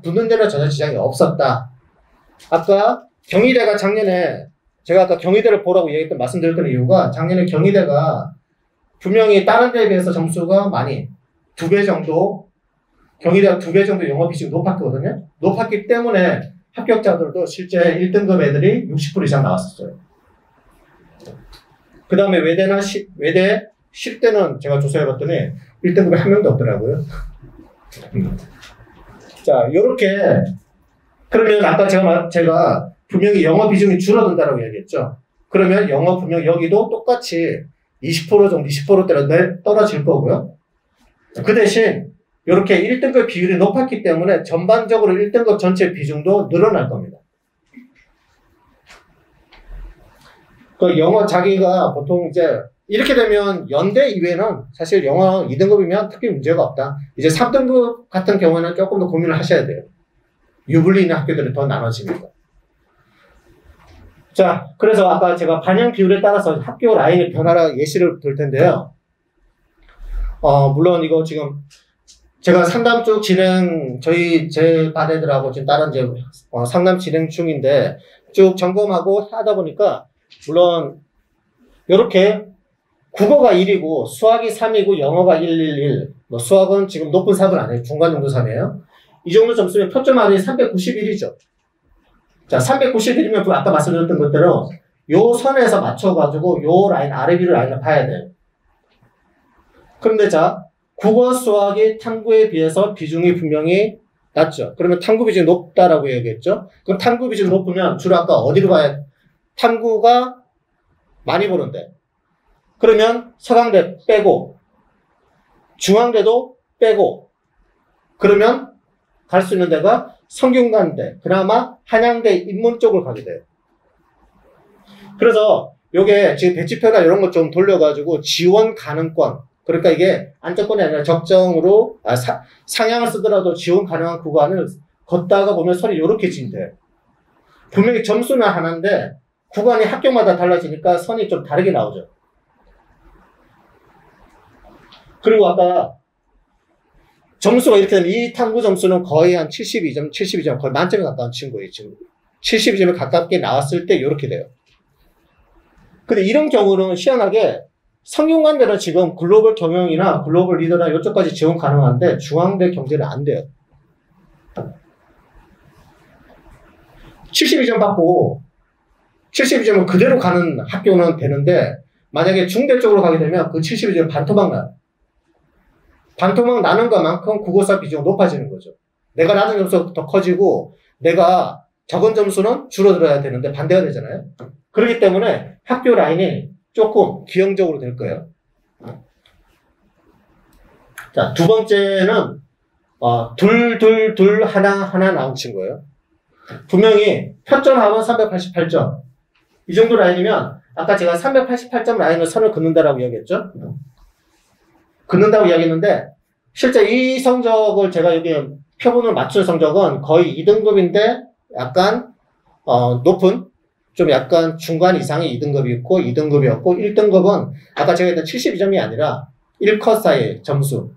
[SPEAKER 1] 붙는 데는 전혀 지장이 없었다. 아까 경희대가 작년에 제가 아까 경희대를 보라고 말씀드렸던 이유가 작년에 경희대가 분명히 다른 데에 비해서 점수가 많이 2배 정도 경희대가 2배 정도 영어 비중이 높았거든요. 높았기 때문에 합격자들도 실제 1등급 애들이 60% 이상 나왔었어요. 그 다음에 외대 10대는 제가 조사해봤더니 1등급에 한 명도 없더라고요. 자, 요렇게 그러면 아까 제가 분명히 영어 비중이 줄어든다라고 얘기했죠. 그러면 영어 분명 여기도 똑같이 20% 정도 20%대로 떨어질 거고요. 그 대신 이렇게 1등급 비율이 높았기 때문에 전반적으로 1등급 전체 비중도 늘어날 겁니다. 그 영어 자기가 보통 이제 이렇게 되면 연대 이외에는 사실 영어 2등급이면 특히 문제가 없다. 이제 3등급 같은 경우에는 조금 더 고민을 하셔야 돼요. 유불리 있는 학교들이 더 나눠집니다. 자, 그래서 아까 제가 반영 비율에 따라서 학교 라인의 변화를 예시를 들 텐데요. 물론 이거 지금 제가 상담 쪽 제 반 애들하고 지금 다른 상담 진행 중인데 쭉 점검하고 하다 보니까 물론 이렇게 국어가 1이고 수학이 3이고 영어가 111 뭐 수학은 지금 높은 3은 아니에요. 중간 정도 3이에요. 이 정도 점수면 표점 R이 391이죠. 자, 391이면 아까 말씀드렸던 것대로 요 선에서 맞춰가지고 요 라인, 아래 위로 라인을 봐야 돼요. 그런데 자, 국어, 수학이 탐구에 비해서 비중이 분명히 낮죠. 그러면 탐구 비중이 높다라고 얘기했죠. 그럼 탐구 비중이 높으면 주로 아까 어디로 가야 탐구가 많이 보는데. 그러면 서강대 빼고, 중앙대도 빼고, 그러면 갈 수 있는 데가 성균관대, 그나마 한양대 인문 쪽을 가게 돼요. 그래서 요게 지금 배치표나 이런 것 좀 돌려가지고 지원 가능권, 그러니까 이게 안정권이 아니라 적정으로, 상향을 쓰더라도 지원 가능한 구간을 걷다가 보면 선이 이렇게 진대요. 분명히 점수는 하나인데, 구간이 학교마다 달라지니까 선이 좀 다르게 나오죠. 그리고 아까 점수가 이렇게 되면 이 탐구 점수는 거의 한 72점 거의 만점에 가까운 친구예요. 지금 72점에 가깝게 나왔을 때 이렇게 돼요. 근데 이런 경우는 희한하게 성균관대는 지금 글로벌 경영이나 글로벌 리더나 이쪽까지 지원 가능한데 중앙대 경제는 안 돼요. 72점 받고 72점은 그대로 가는 학교는 되는데 만약에 중대 쪽으로 가게 되면 그 72점 반토막 나요. 반토막 나는 것만큼 국어사 비중이 높아지는 거죠. 내가 낮은 점수가 더 커지고 내가 적은 점수는 줄어들어야 되는데 반대가 되잖아요. 그렇기 때문에 학교 라인이 조금 기형적으로 될 거예요. 자, 두 번째는 둘 하나 나온 친구예요. 분명히 표점합은 388점. 이 정도 라인이면 아까 제가 388점 라인을 선을 긋는다라고 이야기했죠. 긋는다고 이야기했는데 실제 이 성적을 제가 여기 표본을 맞춘 성적은 거의 2등급인데 약간 높은 좀 약간 중간 이상의 2등급이 있고 2등급이었고 1등급은 아까 제가 했던 72점이 아니라 1컷 사이의 점수.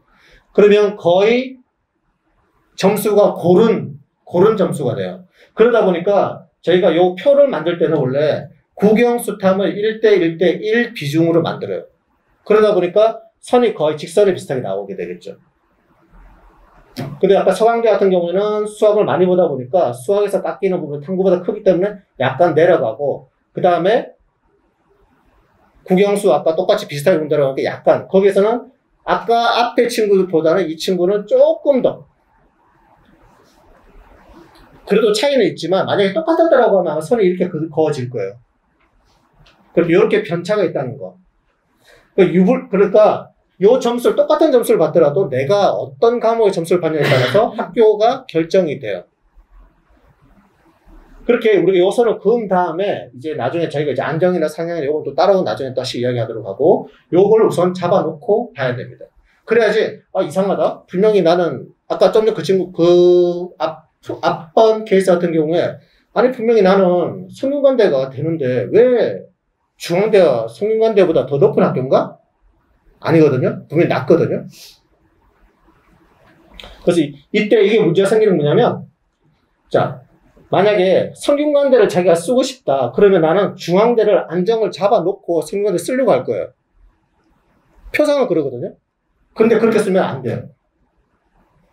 [SPEAKER 1] 그러면 거의 점수가 고른 점수가 돼요. 그러다 보니까 저희가 요 표를 만들 때는 원래 국영수탐을 1대1대1 비중으로 만들어요. 그러다 보니까 선이 거의 직선에 비슷하게 나오게 되겠죠. 근데 아까 서강대 같은 경우에는 수학을 많이 보다 보니까 수학에서 깎이는 부분이 탐구보다 크기 때문에 약간 내려가고 그 다음에 국영수 아까 똑같이 비슷하게 본다고 하니까 약간 거기에서는 아까 앞에 친구들보다는 이 친구는 조금 더 그래도 차이는 있지만 만약에 똑같았다라고 하면 아마 선이 이렇게 그어질 거예요. 그럼 이렇게 편차가 있다는 거. 그러니까 요 점수를 똑같은 점수를 받더라도 내가 어떤 과목의 점수를 받냐에 따라서 학교가 결정이 돼요. 그렇게 우리가 요 선을 그은 다음에 이제 나중에 저희가 이제 안정이나 상향이나 요건 또 따로 나중에 다시 이야기하도록 하고 요걸 우선 잡아놓고 봐야 됩니다. 그래야지 이상하다. 분명히 나는 아까 좀 전 그 친구 앞번 케이스 같은 경우에 아니 분명히 나는 성균관대가 되는데 왜 중앙대가 성균관대보다 더 높은 학교인가? 아니거든요. 분명히 낮거든요. 그래서 이때 이게 문제가 생기는 뭐냐면 자 만약에 성균관대를 자기가 쓰고 싶다. 그러면 나는 중앙대를 안정을 잡아놓고 성균관대 쓰려고 할 거예요. 표상은 그러거든요. 근데 그렇게 쓰면 안 돼요.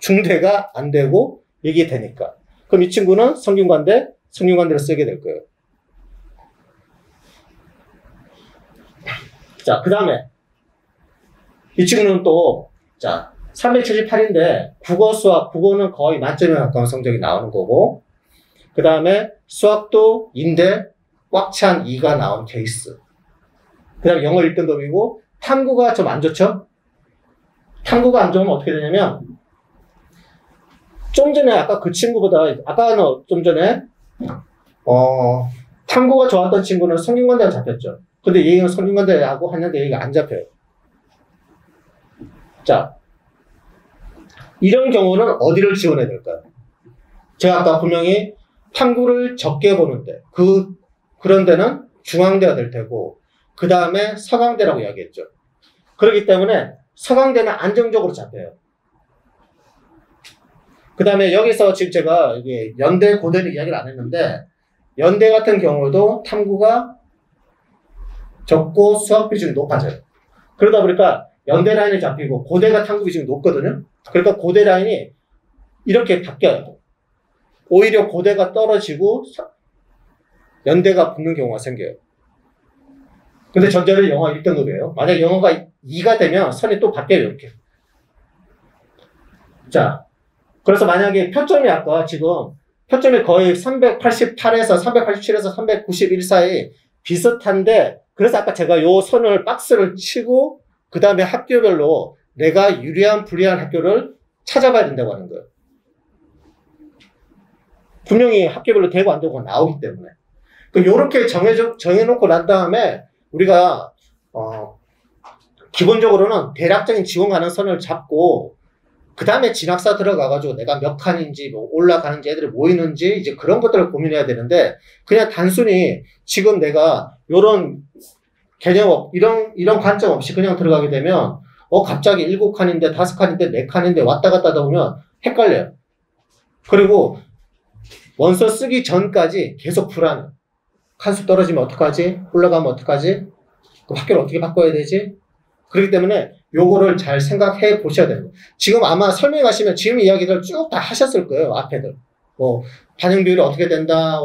[SPEAKER 1] 중대가 안 되고 이게 되니까. 그럼 이 친구는 성균관대를 쓰게 될 거예요. 자, 그 다음에 이 친구는 또, 자, 378인데 국어, 수학, 국어는 거의 만점에 가까운 성적이 나오는 거고 그 다음에 수학도 인대 꽉 찬 2가 나온 케이스. 그 다음에 영어 1등급이고 탐구가 좀 안 좋죠? 탐구가 안 좋으면 어떻게 되냐면 좀 전에 아까 그 친구보다 아까는 좀 전에 탐구가 좋았던 친구는 성균관대가 잡혔죠. 근데 얘는 성균관대하고 한양대 얘기가 안 잡혀요. 자, 이런 경우는 어디를 지원해야 될까요? 제가 아까 분명히 탐구를 적게 보는데 그런 데는 중앙대가 될 테고 그 다음에 서강대라고 이야기했죠. 그렇기 때문에 서강대는 안정적으로 잡혀요. 그 다음에 여기서 지금 제가 이게 연대, 고대는 이야기를 안 했는데 연대 같은 경우도 탐구가 적고 수학 비중이 높아져요. 그러다 보니까 연대 라인이 잡히고 고대가 탐구 비중이 높거든요. 그러니까 고대 라인이 이렇게 바뀌어요. 오히려 고대가 떨어지고 연대가 붙는 경우가 생겨요. 근데 전자는 영어 1등급이에요. 만약 영어가 2가 되면 선이 또 바뀌어요. 이렇게. 자, 그래서 만약에 표점이 아까 지금 표점이 거의 388에서 387에서 391 사이 비슷한데 그래서 아까 제가 요 선을 박스를 치고 그 다음에 학교별로 내가 유리한 불리한 학교를 찾아봐야 된다고 하는 거예요. 분명히 학교별로 되고 안 되고 나오기 때문에. 요렇게 정해놓고 난 다음에 우리가 기본적으로는 대략적인 지원 가능성을 잡고 그 다음에 진학사 들어가가지고 내가 몇 칸인지 뭐 올라가는지 애들이 모이는지 이제 그런 것들을 고민해야 되는데 그냥 단순히 지금 내가 요런 개념 이런 관점 없이 그냥 들어가게 되면 갑자기 7칸인데 5칸인데 4칸인데 왔다 갔다 하다 보면 헷갈려요. 그리고 원서 쓰기 전까지 계속 불안해. 칸수 떨어지면 어떡하지? 올라가면 어떡하지? 그럼 학교를 어떻게 바꿔야 되지? 그렇기 때문에 요거를 잘 생각해 보셔야 돼요. 지금 아마 설명하시면 지금 이야기들 쭉 다 하셨을 거예요. 앞에들. 뭐 반영 비율이 어떻게 된다.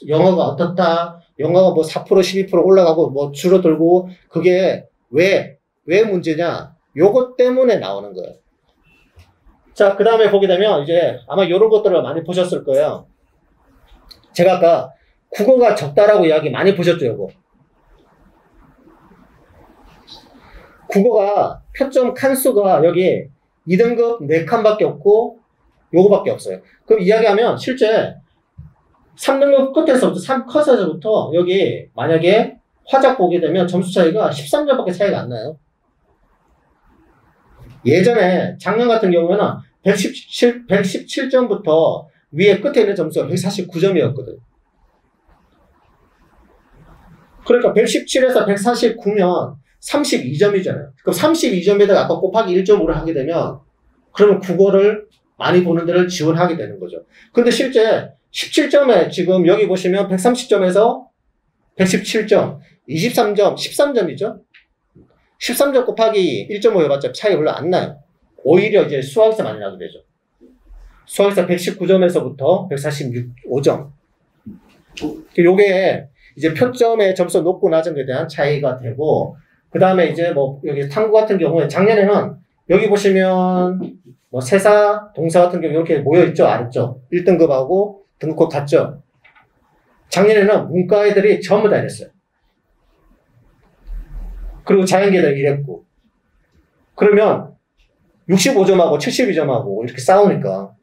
[SPEAKER 1] 영어가 어떻다. 영어가 뭐 4% 12% 올라가고 뭐 줄어들고 그게 왜 문제냐. 요것 때문에 나오는 거예요. 자, 그 다음에 보게 되면 이제 아마 요런 것들을 많이 보셨을 거예요. 제가 아까 국어가 적다라고 이야기 많이 보셨죠, 요거. 국어가 표점 칸수가 여기 2등급 4칸밖에 없고 요거밖에 없어요. 그럼 이야기하면 실제 3등급 끝에서부터 3컷에서부터 여기 만약에 화작 보게 되면 점수 차이가 13점밖에 차이가 안 나요. 예전에 작년 같은 경우에는 117점부터 위에 끝에 있는 점수가 149점이었거든. 그러니까 117에서 149면 32점이잖아요. 그럼 32점에다가 아까 곱하기 1.5를 하게 되면 그러면 국어를 많이 보는 데를 지원하게 되는 거죠. 근데 실제 17점에 지금 여기 보시면 130점에서 117점, 23점, 13점이죠. 13점 곱하기 1.5 해봤자 차이 별로 안 나요. 오히려 이제 수학에서 많이 나게 되죠. 수학에서 119점에서부터 145점. 요게 이제 표점의 점수 높고 낮은 것에 대한 차이가 되고, 그 다음에 이제 뭐, 여기 탐구 같은 경우에 작년에는 여기 보시면 뭐 세사, 동사 같은 경우 이렇게 모여있죠? 아래쪽. 1등급하고 등급컷 같죠? 작년에는 문과 애들이 전부 다 이랬어요. 그리고 자연계들 이랬고. 그러면 65점하고 72점하고 이렇게 싸우니까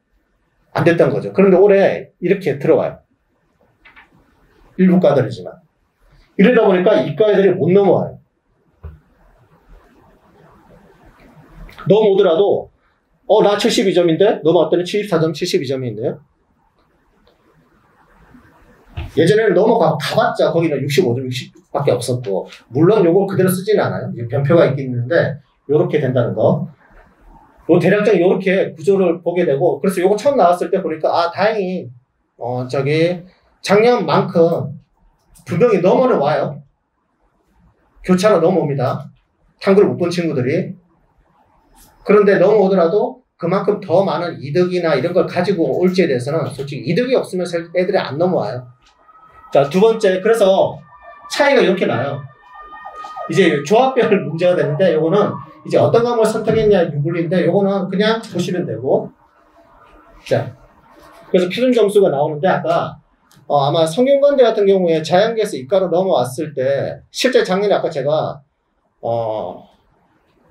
[SPEAKER 1] 안 됐던 거죠. 그런데 올해 이렇게 들어가요. 일부 과들이지만. 이러다 보니까 이과 애들이 못 넘어와요. 넘어오더라도 나 72점인데 넘어왔더니 74점, 72점이 있네요. 예전에는 넘어가고 가봤자 거기는 65점, 60밖에 없었고, 물론 요걸 그대로 쓰지는 않아요. 이제 변표가 있긴 있는데 요렇게 된다는 거. 요 대략적인 요렇게 구조를 보게 되고, 그래서 요거 처음 나왔을 때 보니까 다행히 작년만큼 분명히 넘어는 와요. 교차로 넘어옵니다. 탐구를 못 본 친구들이. 그런데 넘어오더라도 그만큼 더 많은 이득이나 이런 걸 가지고 올지에 대해서는 솔직히 이득이 없으면 애들이 안 넘어와요. 자, 두 번째, 그래서 차이가 이렇게 나요. 이제 조합별 문제가 되는데, 요거는 이제 어떤 과목을 선택했냐 유불리인데, 요거는 그냥 보시면 되고. 자, 그래서 표준 점수가 나오는데, 아까 아마 성균관대 같은 경우에 자연계에서 이과로 넘어왔을 때, 실제 작년에 아까 제가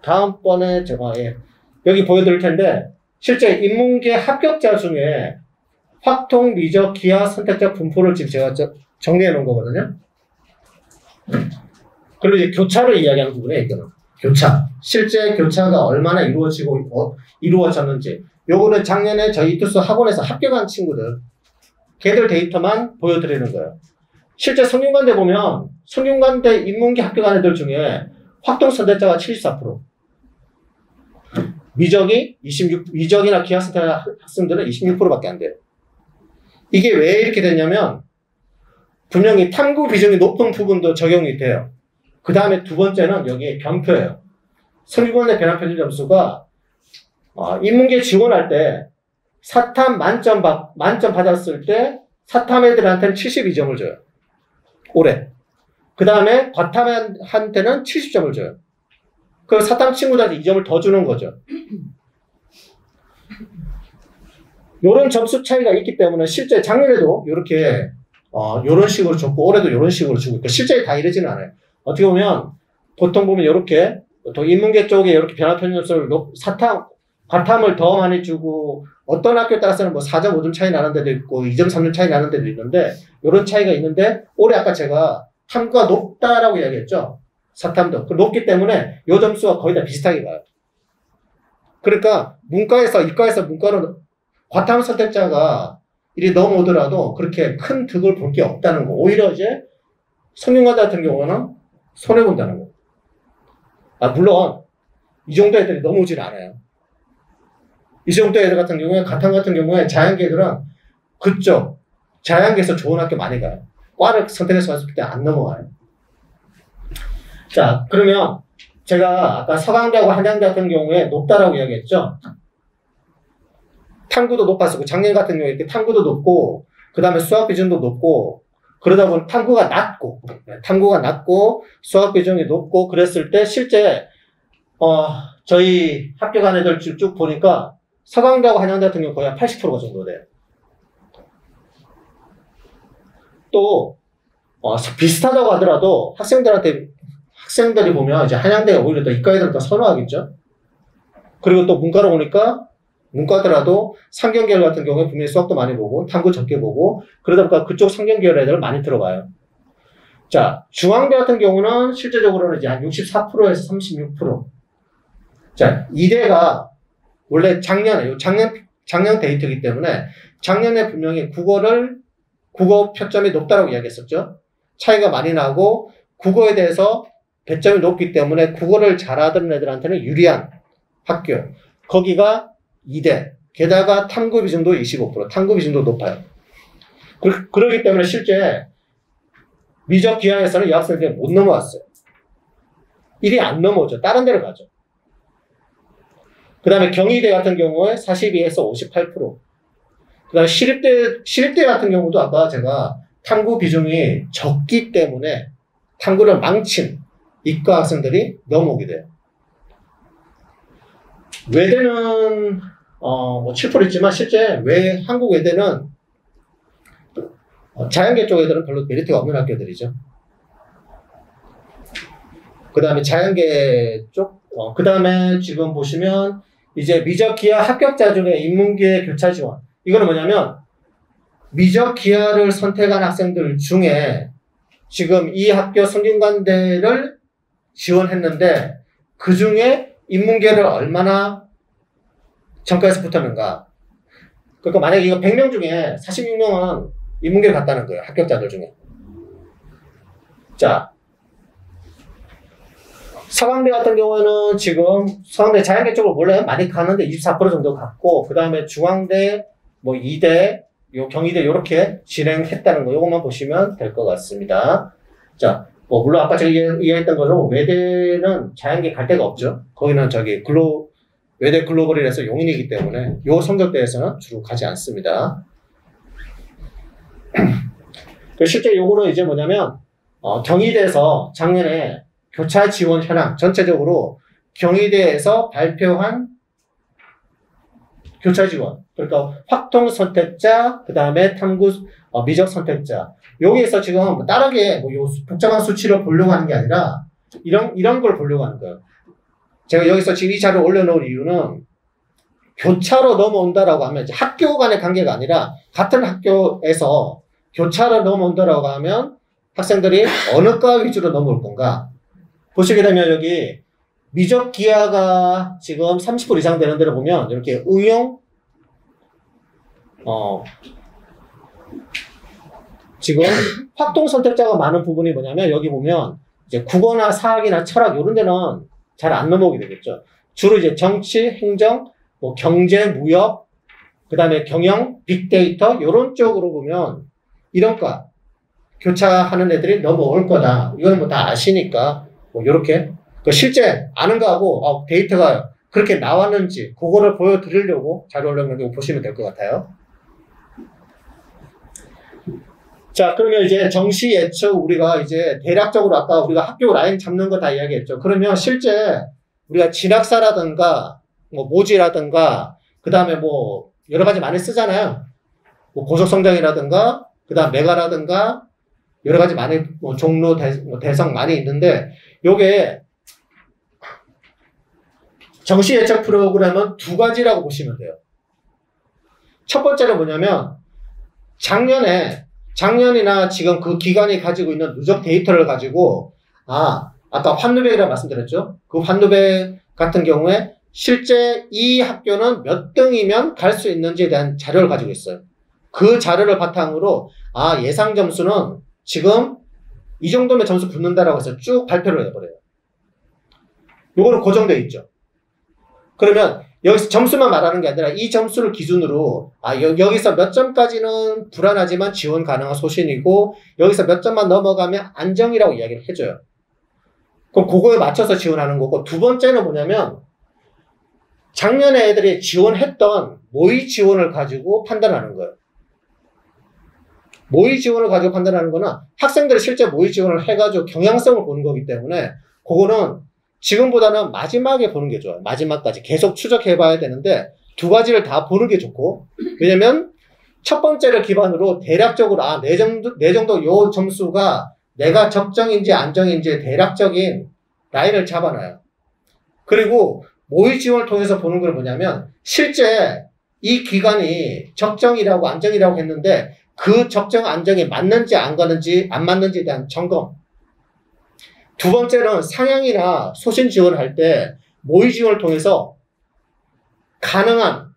[SPEAKER 1] 다음번에 제가 여기 보여드릴 텐데, 실제 인문계 합격자 중에 확통, 미적, 기하 선택자 분포를 지금 제가 정리해 놓은 거거든요. 그리고 이제 교차를 이야기하는 부분이에요, 이거는. 교차. 실제 교차가 얼마나 이루어졌는지. 요거는 작년에 저희 이투스 학원에서 합격한 친구들, 걔들 데이터만 보여드리는 거예요. 실제 성균관대 보면, 성균관대 인문계 합격한 애들 중에 확통 선택자가 74%. 미적이나 기하 선택 학생들은 26%밖에 안 돼요. 이게 왜 이렇게 됐냐면, 분명히 탐구 비중이 높은 부분도 적용이 돼요. 그 다음에 두 번째는 여기에 변표예요. 성균관대 변화 표준 점수가 인문계 지원할 때 사탐 만점 받았을 때 사탐 애들한테는 72점을 줘요. 올해. 그 다음에 과탐한테는 70점을 줘요. 그 사탐 친구들한테 2점을 더 주는 거죠. 요런 점수 차이가 있기 때문에 실제 작년에도 요렇게 요런 식으로 줬고 올해도 요런 식으로 주고 있고, 실제 다 이러지는 않아요. 어떻게 보면 보통 보면 요렇게 또 인문계 쪽에 이렇게 변화 표준 점수를 과탐을 더 많이 주고, 어떤 학교에 따라서는 뭐 4.5점 차이 나는 데도 있고 2점, 3점 차이 나는 데도 있는데, 요런 차이가 있는데, 올해 아까 제가 탐구가 높다라고 이야기했죠. 사탐도. 높기 때문에 요 점수가 거의 다 비슷하게 가요. 그러니까 이과에서 문과로 과탐 선택자가 이리 넘어오더라도 그렇게 큰 득을 볼 게 없다는 거. 오히려 이제 성균관대 같은 경우는 손해본다는 거. 물론 이 정도 애들이 넘어오질 않아요. 이 정도 애들 같은 경우에, 과탐 같은 경우에 자연계 애들은 그쪽 자연계에서 좋은 학교 많이 가요. 과를 선택해서 갔을 때 안 넘어와요. 자, 그러면 제가 아까 서강대하고 한양대 같은 경우에 높다라고 이야기했죠. 탐구도 높았었고, 작년 같은 경우에 이렇게 탐구도 높고, 그 다음에 수학 비중도 높고, 그러다 보니 탐구가 낮고, 수학 비중이 높고, 그랬을 때 실제, 저희 합격한 애들 쭉 보니까 서강대하고 한양대 같은 경우 거의 한 80%가 정도 돼요. 또, 비슷하다고 하더라도 학생들이 보면 이제 한양대가 오히려 더 이과 애들 더 선호하겠죠? 그리고 또 문과로 오니까 문과더라도 상경계열 같은 경우에 분명히 수학도 많이 보고 탐구 적게 보고, 그러다 보니까 그쪽 상경계열 애들 많이 들어가요. 자, 중앙대 같은 경우는 실제적으로는 이제 한 64%에서 36%. 자, 이대가 원래 작년 데이터이기 때문에 작년에 분명히 국어 표점이 높다라고 이야기했었죠. 차이가 많이 나고 국어에 대해서 배점이 높기 때문에 국어를 잘하던 애들한테는 유리한 학교. 거기가 2대. 게다가 탐구 비중도 25%. 탐구 비중도 높아요. 그러기 때문에 실제 미적 기하에서는 여학생들이 못 넘어왔어요. 일이 안 넘어오죠. 다른 데로 가죠. 그 다음에 경희대 같은 경우에 42에서 58%. 그 다음에 시립대 같은 경우도 아까 제가 탐구 비중이 적기 때문에 탐구를 망친 이과 학생들이 넘어오게 돼요. 외대는 뭐 7% 있지만 실제 한국 외대는 자연계 쪽 애들은 별로 메리트가 없는 학교들이죠. 그 다음에 자연계 쪽, 그 다음에 지금 보시면 이제 미적 기하 합격자 중에 인문계 교차 지원. 이거는 뭐냐면 미적 기하를 선택한 학생들 중에 지금 이 학교 성균관대를 지원했는데 그 중에 인문계를 얼마나 전과해서 붙었는가. 그러니까 만약에 이거 100명 중에 46명은 인문계를 갔다는 거예요. 합격자들 중에. 자, 서강대 같은 경우에는 지금 서강대 자연계 쪽으로 원래 많이 가는데 24% 정도 갔고, 그 다음에 중앙대, 뭐 이대, 경희대 요렇게 진행했다는 거 요것만 보시면 될 것 같습니다. 자, 뭐 물론 아까 제가 이야기했던 것처럼 외대는 자연계 갈 데가 없죠. 거기는 외대 글로벌이라서 용인이기 때문에 요 성적대에서는 주로 가지 않습니다. 실제 요거는 이제 뭐냐면 경희대에서 작년에 교차 지원 현황 전체적으로 경희대에서 발표한 교차 지원, 그러니까 확통 선택자, 그 다음에 탐구 미적 선택자. 여기에서 지금 다르게 뭐 요 복잡한 수치를 보려고 하는 게 아니라 이런 걸 보려고 하는 거예요. 제가 여기서 지금 이 자료를 올려놓은 이유는 교차로 넘어온다라고 하면 이제 학교 간의 관계가 아니라 같은 학교에서 교차로 넘어온다라고 하면 학생들이 어느 과 위주로 넘어올 건가. 보시게 되면 여기 미적 기하가 지금 30% 이상 되는 데를 보면 이렇게 응용, 지금 확동 선택자가 많은 부분이 뭐냐면 여기 보면 이제 국어나 사학이나 철학 이런 데는 잘 안 넘어오게 되겠죠. 주로 이제 정치, 행정, 뭐 경제, 무역, 그 다음에 경영, 빅데이터 이런 쪽으로 보면 이런 과 교차하는 애들이 넘어올 거다. 이거는 뭐 다 아시니까 뭐 요렇게 실제 아는 거하고 데이터가 그렇게 나왔는지 그거를 보여드리려고 자료 올려놓은 거 보시면 될 것 같아요. 자, 그러면 이제 정시 예측 우리가 이제 대략적으로 아까 우리가 학교 라인 잡는 거 다 이야기했죠. 그러면 실제 우리가 진학사라든가 뭐 모지라든가 그 다음에 뭐 여러 가지 많이 쓰잖아요. 뭐 고속성장이라든가 그 다음 메가라든가 여러 가지 많이 뭐 종로 대상 많이 있는데 요게 정시 예측 프로그램은 두 가지라고 보시면 돼요. 첫 번째는 뭐냐면 작년이나 지금 그 기관이 가지고 있는 누적 데이터를 가지고 아까 환누백이라고 말씀드렸죠. 그 환누백 같은 경우에 실제 이 학교는 몇 등이면 갈 수 있는지에 대한 자료를 가지고 있어요. 그 자료를 바탕으로 예상 점수는 지금 이 정도면 점수 붙는다라고 해서 쭉 발표를 해버려요. 요거는 고정되어 있죠. 그러면 여기서 점수만 말하는 게 아니라 이 점수를 기준으로 여기서 몇 점까지는 불안하지만 지원 가능한 소신이고 여기서 몇 점만 넘어가면 안정이라고 이야기를 해줘요. 그럼 그거에 맞춰서 지원하는 거고, 두 번째는 뭐냐면 작년에 애들이 지원했던 모의 지원을 가지고 판단하는 거예요. 모의 지원을 가지고 판단하는 거는 학생들이 실제 모의 지원을 해가지고 경향성을 보는 거기 때문에 그거는 지금보다는 마지막에 보는 게 좋아요. 마지막까지 계속 추적해 봐야 되는데 두 가지를 다 보는 게 좋고, 왜냐면 첫 번째를 기반으로 대략적으로 내 정도 요 점수가 내가 적정인지 안정인지 대략적인 라인을 잡아놔요. 그리고 모의 지원을 통해서 보는 건 뭐냐면 실제 이 기간이 적정이라고 안정이라고 했는데 그 적정 안정이 맞는지 안 맞는지에 대한 점검. 두 번째는 상향이나 소신 지원할 때 모의 지원을 통해서 가능한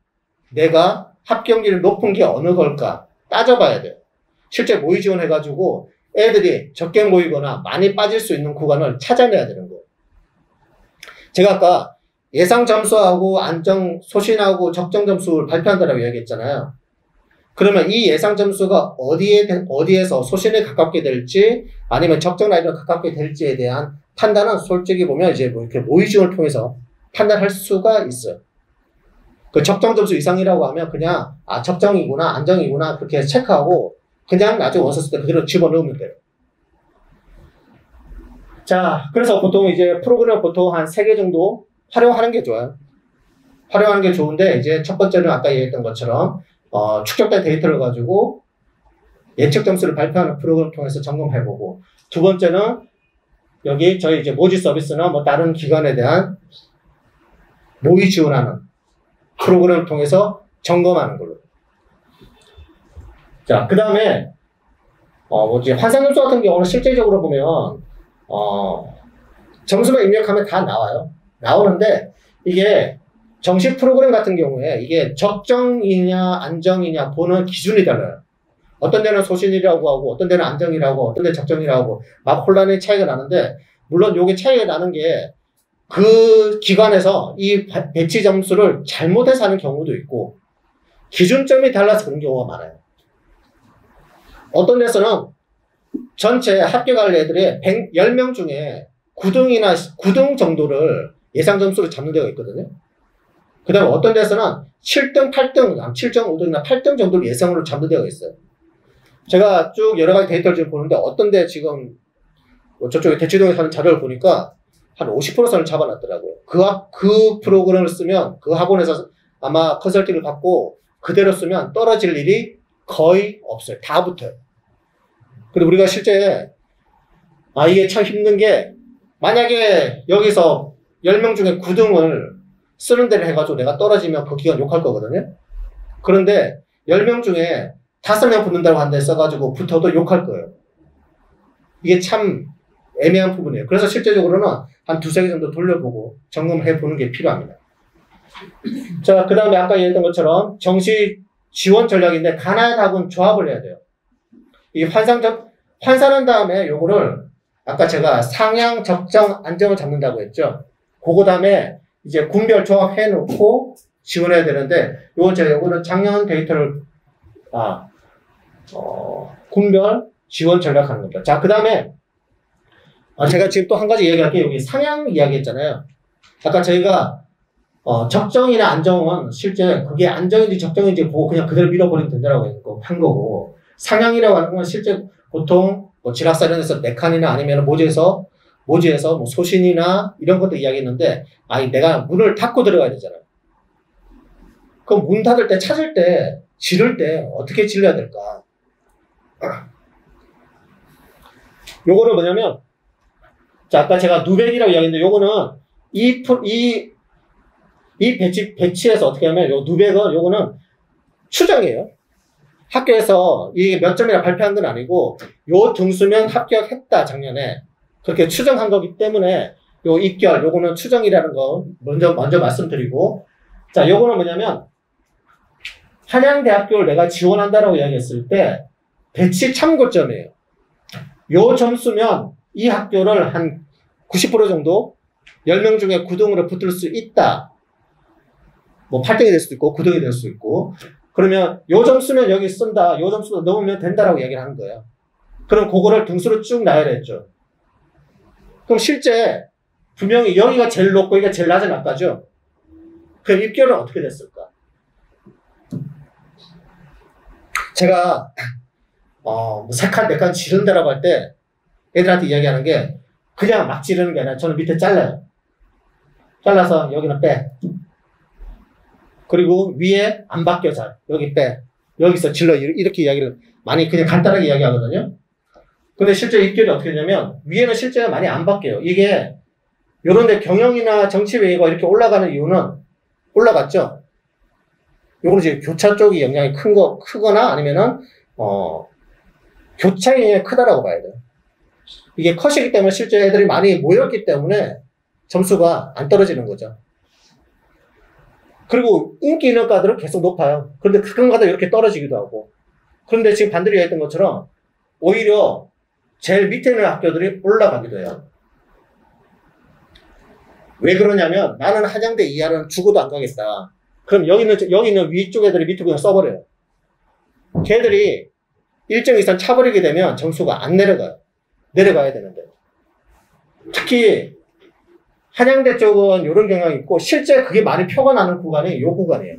[SPEAKER 1] 내가 합격률이 높은 게 어느 걸까 따져봐야 돼요. 실제 모의 지원해가지고 애들이 적게 모이거나 많이 빠질 수 있는 구간을 찾아내야 되는 거예요. 제가 아까 예상 점수하고 안정, 소신하고 적정 점수를 발표한다라고 이야기했잖아요. 그러면 이 예상 점수가 어디에서 소신에 가깝게 될지 아니면 적정 라인에 가깝게 될지에 대한 판단은 솔직히 보면 이제 뭐 이렇게 모의 지원을 통해서 판단할 수가 있어요. 그 적정 점수 이상이라고 하면 그냥 적정이구나 안정이구나 그렇게 체크하고 그냥 나중에 원서 쓸 때 그대로 집어넣으면 돼요. 자, 그래서 보통 이제 프로그램을 보통 한 3개 정도 활용하는 게 좋아요. 활용하는 게 좋은데, 이제 첫 번째는 아까 얘기했던 것처럼, 축적된 데이터를 가지고 예측 점수를 발표하는 프로그램을 통해서 점검해보고, 두 번째는 여기 저희 이제 모지 서비스나 뭐 다른 기관에 대한 모의 지원하는 프로그램을 통해서 점검하는 걸로. 자, 그 다음에, 뭐지, 환상점수 같은 경우는 실제적으로 보면, 점수만 입력하면 다 나와요. 나오는데, 이게 정식 프로그램 같은 경우에 이게 적정이냐, 안정이냐 보는 기준이 달라요. 어떤 데는 소신이라고 하고, 어떤 데는 안정이라고 하고, 어떤 데는 적정이라고 하고, 막 혼란의 차이가 나는데, 물론 요게 차이가 나는 게, 그 기관에서 이 배치 점수를 잘못해서 하는 경우도 있고, 기준점이 달라서 그런 경우가 많아요. 어떤 데서는 전체 합격할 애들의 10명 중에 9등 정도를 예상 점수로 잡는 데가 있거든요. 그 다음에 어떤 데서는 7등, 8등, 7.5등이나 8등 정도를 예상으로 잡는 데가 있어요. 제가 쭉 여러 가지 데이터를 지금 보는데 어떤 데 지금 저쪽에 대치동에 사는 자료를 보니까 한 50% 선을 잡아놨더라고요. 그 프로그램을 쓰면 그 학원에서 아마 컨설팅을 받고 그대로 쓰면 떨어질 일이 거의 없어요. 다 붙어요. 근데 우리가 실제 이게 참 힘든 게 만약에 여기서 10명 중에 9등을 쓰는 데를 해가지고 내가 떨어지면 그 기관 욕할 거거든요. 그런데 10명 중에 5명 붙는다고 한 데 써가지고 붙어도 욕할 거예요. 이게 참 애매한 부분이에요. 그래서 실제적으로는 한 2-3개 정도 돌려보고 점검을 해보는 게 필요합니다. 자, 그 다음에 아까 얘기했던 것처럼 정시 지원 전략인데 가나다군 조합을 해야 돼요. 이 환산한 다음에 요거를 아까 제가 상향, 적정, 안정을 잡는다고 했죠. 그거 다음에 이제 군별 조합해 놓고 지원해야 되는데 요거는 작년 데이터를 군별 지원 전략하는 겁니다. 자, 그 다음에 제가 지금 또 한 가지 얘기할게요. 여기 상향 이야기 했잖아요. 아까 저희가 적정이나 안정은 실제 그게 안정인지 적정인지 보고 그냥 그대로 밀어버리면 된다고 한 거고, 상향이라고 하는 건 실제 보통 뭐 지락사 이런 데서 네칸이나 아니면 모지에서 뭐 소신이나 이런 것도 이야기했는데, 내가 문을 닫고 들어가야 되잖아요. 그럼 문 닫을 때 찾을 때 지를 때 어떻게 질러야 될까? 요거는 뭐냐면, 자, 아까 제가 누벤이라고 이야기했는데 요거는 이 배치에서 어떻게 하면 요 누백은 요거는 추정이에요. 학교에서 이게 몇 점이라 발표한 건 아니고 요 등수면 합격했다 작년에 그렇게 추정한 거기 때문에 요 입결 요거는 추정이라는 거 먼저 말씀드리고, 자, 요거는 뭐냐면 한양대학교를 내가 지원한다라고 이야기했을 때 배치 참고점이에요. 요 점수면 이 학교를 한 90% 정도 10명 중에 9등으로 붙을 수 있다. 뭐 8등이 될 수도 있고 9등이 될 수도 있고, 그러면 요 점수면 여기 쓴다, 요 점수도 넣으면 된다라고 얘기를 하는 거예요. 그럼 그거를 등수로 쭉 나열했죠. 그럼 실제 분명히 여기가 제일 높고 여기가 제일 낮은 학과죠. 그럼 입결은 어떻게 됐을까? 제가 뭐 3칸 4칸 지른다라고 할 때 애들한테 이야기하는 게 그냥 막 지르는 게 아니라 저는 밑에 잘라요. 잘라서 여기는 빼. 그리고 위에 안 바뀌어 잘. 여기 빼. 여기서 질러. 이렇게 이야기를 많이 그냥 간단하게 이야기하거든요. 근데 실제 입결이 어떻게 되냐면 위에는 실제가 많이 안 바뀌어요. 이게 요런데 경영이나 정치외교가 이렇게 올라가는 이유는 올라갔죠. 요거는 이제 교차 쪽이 영향이 크거나 아니면은 교차의 영향이 크다라고 봐야 돼요. 이게 컷이기 때문에 실제 애들이 많이 모였기 때문에 점수가 안 떨어지는 거죠. 그리고 인기 있는 과들은 계속 높아요. 그런데 가끔 가다 이렇게 떨어지기도 하고. 그런데 지금 반대로 얘기했던 것처럼 오히려 제일 밑에 있는 학교들이 올라가기도 해요. 왜 그러냐면 나는 한양대 이하는 죽어도 안 가겠다. 그럼 여기 있는 위쪽 애들이 밑으로 그냥 써버려요. 걔들이 일정 이상 차버리게 되면 점수가 안 내려가요. 내려가야 되는데. 특히 한양대 쪽은 이런 경향이 있고 실제 그게 많이 표가 나는 구간이 이 구간이에요.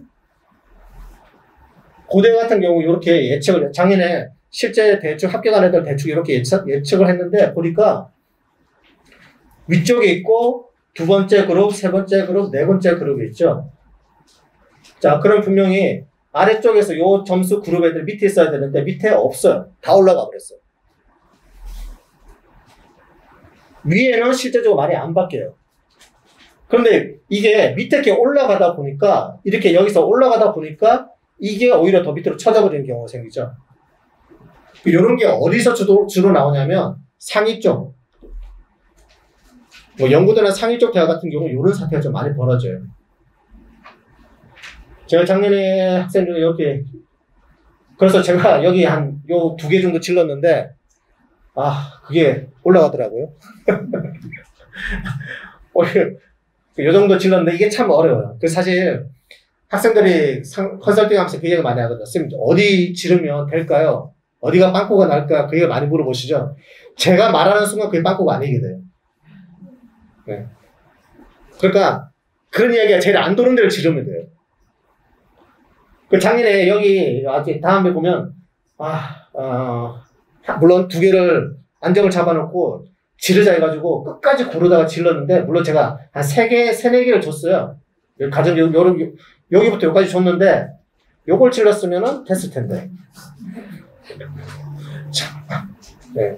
[SPEAKER 1] 고대 같은 경우 이렇게 예측을 작년에 실제 대충 합격한 애들 대충 이렇게 예측을 했는데 보니까 위쪽에 있고 두 번째 그룹, 세 번째 그룹, 네 번째 그룹이 있죠. 자, 그럼 분명히 아래쪽에서 요 점수 그룹 애들 밑에 있어야 되는데 밑에 없어요. 다 올라가 버렸어요. 위에는 실제적으로 많이 안 바뀌어요. 그런데 이게 밑에 이렇게 올라가다 보니까 이렇게 여기서 올라가다 보니까 이게 오히려 더 밑으로 쳐져버리는 경우가 생기죠. 이런 게 어디서 주로 나오냐면 상위 쪽. 뭐 연구대나 상위 쪽 대학 같은 경우 이런 사태가 좀 많이 벌어져요. 제가 작년에 학생들 이렇게 그래서 제가 여기 한 요 2개 정도 질렀는데 그게 올라가더라고요. 요 정도 질렀는데 이게 참 어려워요. 그 사실 학생들이 컨설팅 하면서 그 얘기 많이 하거든요. 선생님 어디 지르면 될까요? 어디가 빵꾸가 날까? 그 얘기 많이 물어보시죠. 제가 말하는 순간 그게 빵꾸가 아니게 돼요. 네. 그러니까 그런 이야기가 제일 안 도는 데를 지르면 돼요. 그 작년에 여기 다음에 보면 물론 2개를 안정을 잡아놓고 지르자 해가지고 끝까지 고르다가 질렀는데 물론 제가 한 3개, 4개를 줬어요. 가정 여기부터 여기까지 줬는데 요걸 질렀으면은 됐을 텐데. 참, 네.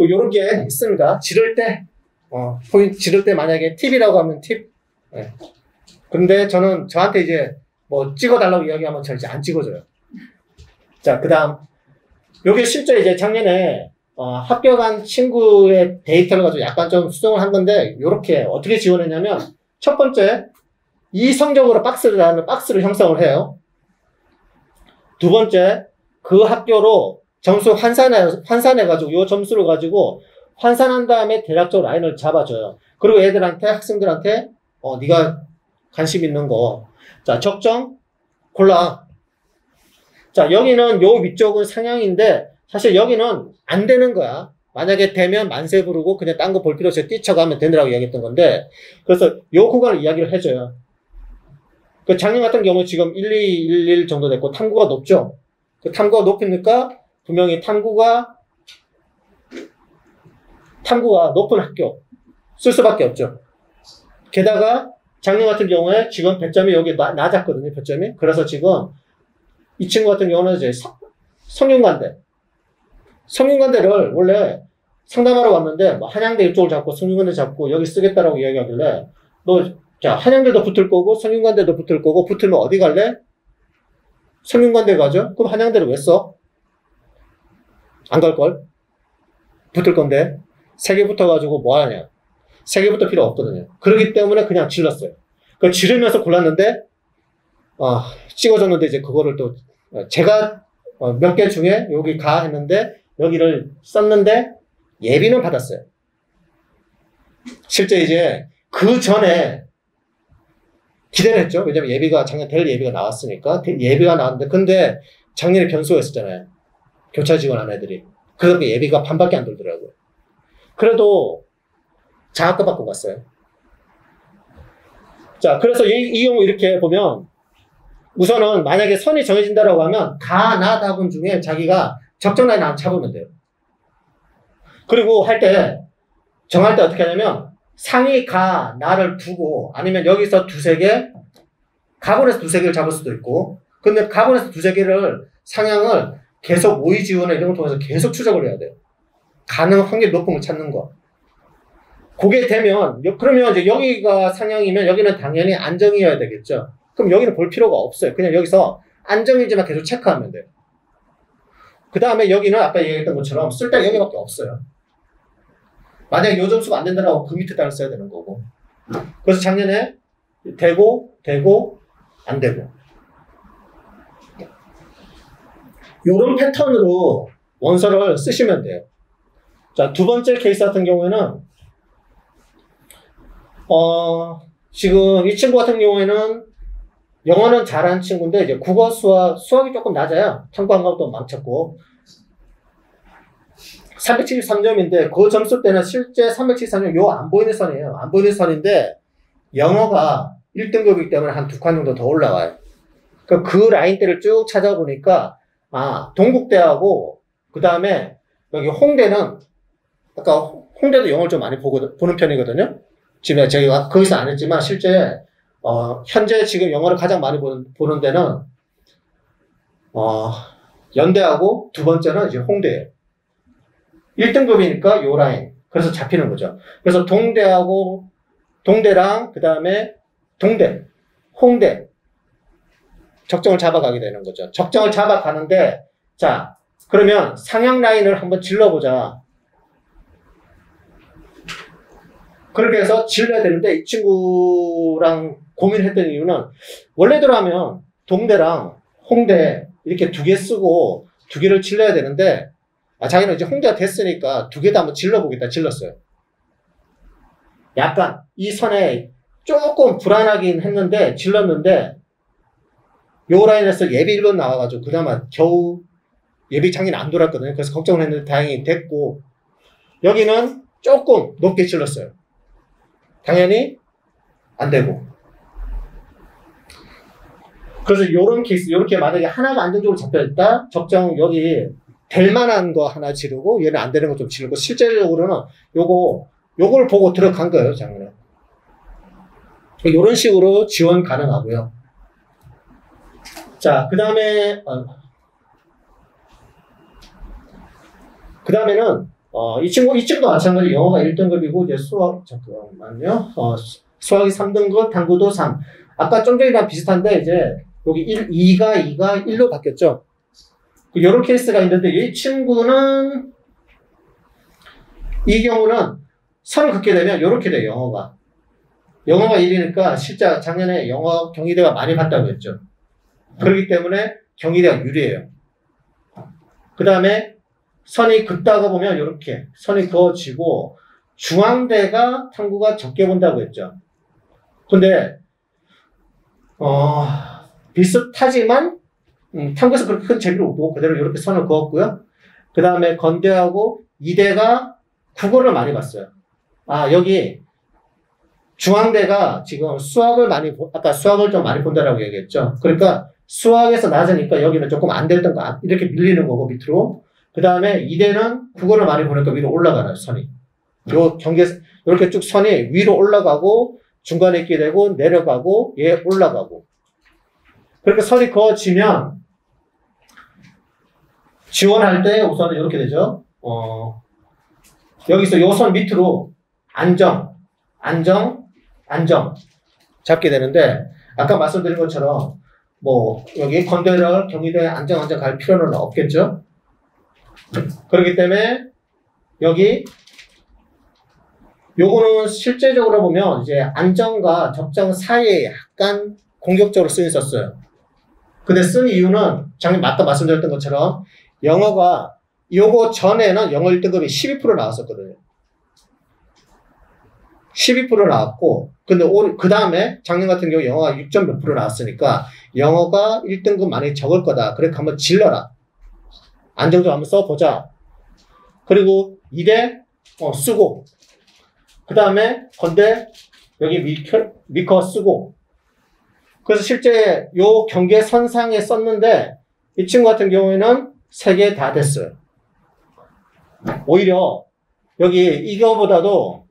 [SPEAKER 1] 요런 게 있습니다. 지를 때 지를 때 만약에 팁이라고 하면 팁. 네. 근데 저한테 이제 뭐 찍어달라고 이야기하면 잘 이제 안 찍어줘요. 자, 그 다음. 요게 실제 이제 작년에, 합격한 친구의 데이터를 가지고 약간 좀 수정을 한 건데, 요렇게 어떻게 지원했냐면, 첫 번째, 이 성적으로 박스를 형성을 해요. 두 번째, 그 학교로 점수 환산해가지고, 요 점수를 가지고, 환산한 다음에 대략적으로 라인을 잡아줘요. 그리고 학생들한테, 네가 관심 있는 거. 자, 적정, 골라. 자, 여기는 요 위쪽은 상향인데, 사실 여기는 안 되는 거야. 만약에 되면 만세 부르고 그냥 딴 거 볼 필요 없이 뛰쳐가면 되느라고 이야기했던 건데, 그래서 요 구간을 이야기를 해줘요. 그 작년 같은 경우 지금 1211 정도 됐고, 탐구가 높죠? 그 탐구가 높으니까, 분명히 탐구가 높은 학교 쓸 수밖에 없죠. 게다가 작년 같은 경우에 지금 배점이 여기 낮았거든요. 배점이. 그래서 지금 이 친구 같은 경우는 이제 성균관대를 원래 상담하러 왔는데 뭐 한양대 이쪽을 잡고 성균관대 잡고 여기 쓰겠다라고 이야기하길래 자, 한양대도 붙을 거고 성균관대도 붙을 거고 붙으면 어디 갈래? 성균관대 가죠? 그럼 한양대를 왜 써? 안 갈걸? 붙을 건데 3개 붙어가지고 뭐 하냐? 3개부터 필요 없거든요. 그렇기 때문에 그냥 질렀어요. 그 지르면서 골랐는데, 찍어줬는데 이제 그거를 또, 제가 몇 개 중에 여기 가 했는데, 여기를 썼는데, 예비는 받았어요. 실제 이제 그 전에 기대를 했죠. 왜냐면 작년 될 예비가 나왔으니까. 예비가 나왔는데, 근데 작년에 변수가 있었잖아요. 교차 지원한 애들이. 그래서 예비가 반밖에 안 돌더라고요. 그래도 장학금 받고 갔어요. 자, 그래서 이 경우 이렇게 보면 우선은 만약에 선이 정해진다라고 하면 나 답은 중에 자기가 적정 라인 안 잡으면 돼요. 그리고 정할 때 어떻게 하냐면 상위 나를 두고 아니면 여기서 2-3개 가본에서 2-3개를 잡을 수도 있고 근데 가본에서 2-3개를 상향을 계속 모의 지원이나 이런 걸 통해서 계속 추적을 해야 돼요. 가능 확률 높은 걸 찾는 거. 그게 되면, 그러면 이제 여기가 상향이면 여기는 당연히 안정이어야 되겠죠. 그럼 여기는 볼 필요가 없어요. 그냥 여기서 안정이지만 계속 체크하면 돼요. 그 다음에 여기는 아까 얘기했던 것처럼 쓸 때 여기밖에 없어요. 만약에 요 점수가 안 된다고 그 밑에 단을 써야 되는 거고. 그래서 작년에 되고, 안 되고. 요런 패턴으로 원서를 쓰시면 돼요. 자, 두 번째 케이스 같은 경우에는 지금 이 친구 같은 경우에는 영어는 잘하는 친구인데 이제 국어, 수학이 조금 낮아요. 탐구한 것도 망쳤고 373점인데 그 점수 때는 실제 373점 요 안 보이는 선이에요. 안 보이는 선인데 영어가 1등급이기 때문에 한 2칸 정도 더 올라와요. 그 라인대를 쭉 찾아보니까 동국대하고, 그 다음에, 여기 홍대는, 아까 홍대도 영어를 좀 많이 보는 편이거든요. 지금 제가 거기서 안 했지만, 실제, 현재 지금 영어를 가장 많이 보는 데는, 연대하고 두 번째는 이제 홍대예요. 1등급이니까 요 라인. 그래서 잡히는 거죠. 그래서 동대랑 그 다음에 동대, 홍대 적정을 잡아가게 되는 거죠. 적정을 잡아가는데 자 그러면 상향 라인을 한번 질러보자. 그렇게 해서 질러야 되는데 이 친구랑 고민했던 이유는 원래대로 하면 동대랑 홍대 이렇게 두 개 쓰고 두 개를 질러야 되는데 자기는 이제 홍대가 됐으니까 두 개 다 한번 질러보겠다 질렀어요. 약간 이 선에 조금 불안하긴 했는데 질렀는데 요 라인에서 예비 1번 나와가지고 그나마 겨우 예비 장인 안 돌았거든요. 그래서 걱정을 했는데 다행히 됐고 여기는 조금 높게 질렀어요. 당연히 안 되고 그래서 요런 케이스 요렇게 만약에 하나가 안정적으로 잡혀있다 적정 여기 될 만한 거 하나 지르고 얘는 안 되는 거 좀 지르고 실제적으로는 요걸 보고 들어간 거예요, 작년에. 요런 식으로 지원 가능하고요. 자, 그 다음에는 이 친구도 마찬가지 영어가 1등급이고 이제 잠깐만요. 수학이 3등급, 탐구도 3. 아까 좀 전이랑 비슷한데 이제 여기 2가 1로 바뀌었죠. 이런 케이스가 있는데 이 친구는 이 경우는 선을 긋게 되면 이렇게 돼요. 영어가 1이니까 실제 작년에 영어 경희대가 많이 봤다고 했죠. 그렇기 때문에 경희대가 유리해요. 그 다음에 선이 긋다가 보면 이렇게 선이 그어지고 중앙대가 탐구가 적게 본다고 했죠. 근데 비슷하지만 탐구에서 그렇게 큰 재미를 못 보고 그대로 이렇게 선을 그었고요. 그 다음에 건대하고 이대가 국어를 많이 봤어요. 여기 중앙대가 지금 아까 수학을 좀 많이 본다라고 얘기했죠. 그러니까 수학에서 낮으니까 여기는 조금 안 됐던 거 이렇게 밀리는 거고 밑으로. 그 다음에 이대는 국어를 많이 보니까 위로 올라가는 선이. 요 이렇게 쭉 선이 위로 올라가고 중간에 있게 되고 내려가고 얘 올라가고. 그렇게 선이 그어지면 지원할 때 우선 이렇게 되죠. 여기서 요 선 밑으로 안정 잡게 되는데 아까 말씀드린 것처럼 여기 건대를 경희대 안정 갈 필요는 없겠죠. 그렇기 때문에 여기 요거는 실제적으로 보면 이제 안정과 적정 사이에 약간 공격적으로 쓰였었어요. 근데 쓴 이유는 아까 말씀드렸던 것처럼 영어가 요거 전에는 영어 1등급이 12% 나왔었거든요. 12% 나왔고 근데 그 다음에 작년 같은 경우 영어가 6점 몇 프로 나왔으니까 영어가 1등급 만약에 적을 거다. 그래 한번 질러라. 안정적으로 한번 써보자. 그리고 이대 쓰고 그 다음에 건대 여기 미커 쓰고 그래서 실제 요 경계 선상에 썼는데 이 친구 같은 경우에는 3개 다 됐어요. 오히려 여기 이거보다도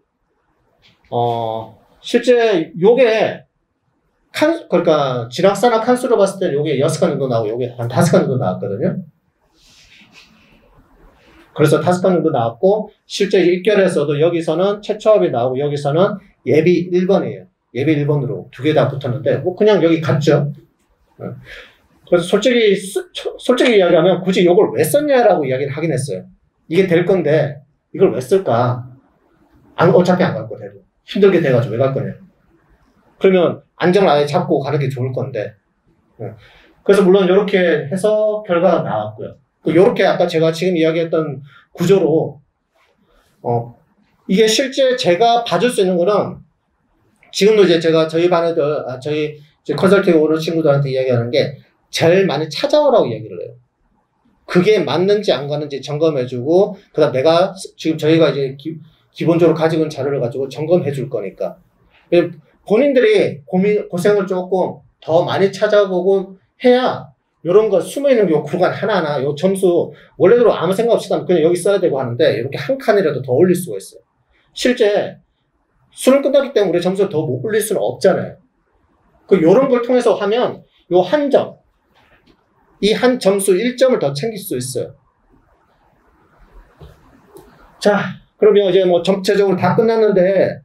[SPEAKER 1] 실제 요게 그러니까 진학사나 칸수로 봤을 때는 요게 6칸 정도 나오고 요게 한 5칸 정도 나왔거든요. 그래서 5칸 정도 나왔고 실제 입결에서도 여기서는 최초합이 나오고 여기서는 예비 1번이에요. 예비 1번으로 두 개 다 붙었는데 그냥 여기 같죠. 그래서 솔직히 이야기하면 굳이 이걸 왜 썼냐라고 이야기를 하긴 했어요. 이게 될 건데 이걸 왜 쓸까? 어차피 안 갈 거예요. 힘들게 돼가지고 왜 갈 거냐. 그러면 안정을 아예 잡고 가는 게 좋을 건데. 그래서 물론 이렇게 해서 결과가 나왔고요. 이렇게 아까 제가 지금 이야기했던 구조로 이게 실제 제가 봐줄 수 있는 거는 지금도 이제 제가 저희 반 애들 저희 컨설팅 오는 친구들한테 이야기하는 게 제일 많이 찾아오라고 이야기를 해요. 그게 맞는지 안 가는지 점검해주고 그다음 내가 지금 저희가 이제 기본적으로 가지고 있는 자료를 가지고 점검해 줄 거니까 본인들이 고생을 조금 더 많이 찾아보고 해야 요런 거 숨어있는 요 구간 하나하나, 요 점수, 원래대로 아무 생각 없이 가면 그냥 여기 써야 되고 하는데, 이렇게 한 칸이라도 더 올릴 수가 있어요. 실제, 수능 끝났기 때문에 우리 점수를 더 못 올릴 수는 없잖아요. 요런 걸 통해서 하면, 요 한 점, 이 한 점수 1점을 더 챙길 수 있어요. 자, 그러면 이제 뭐 전체적으로 다 끝났는데,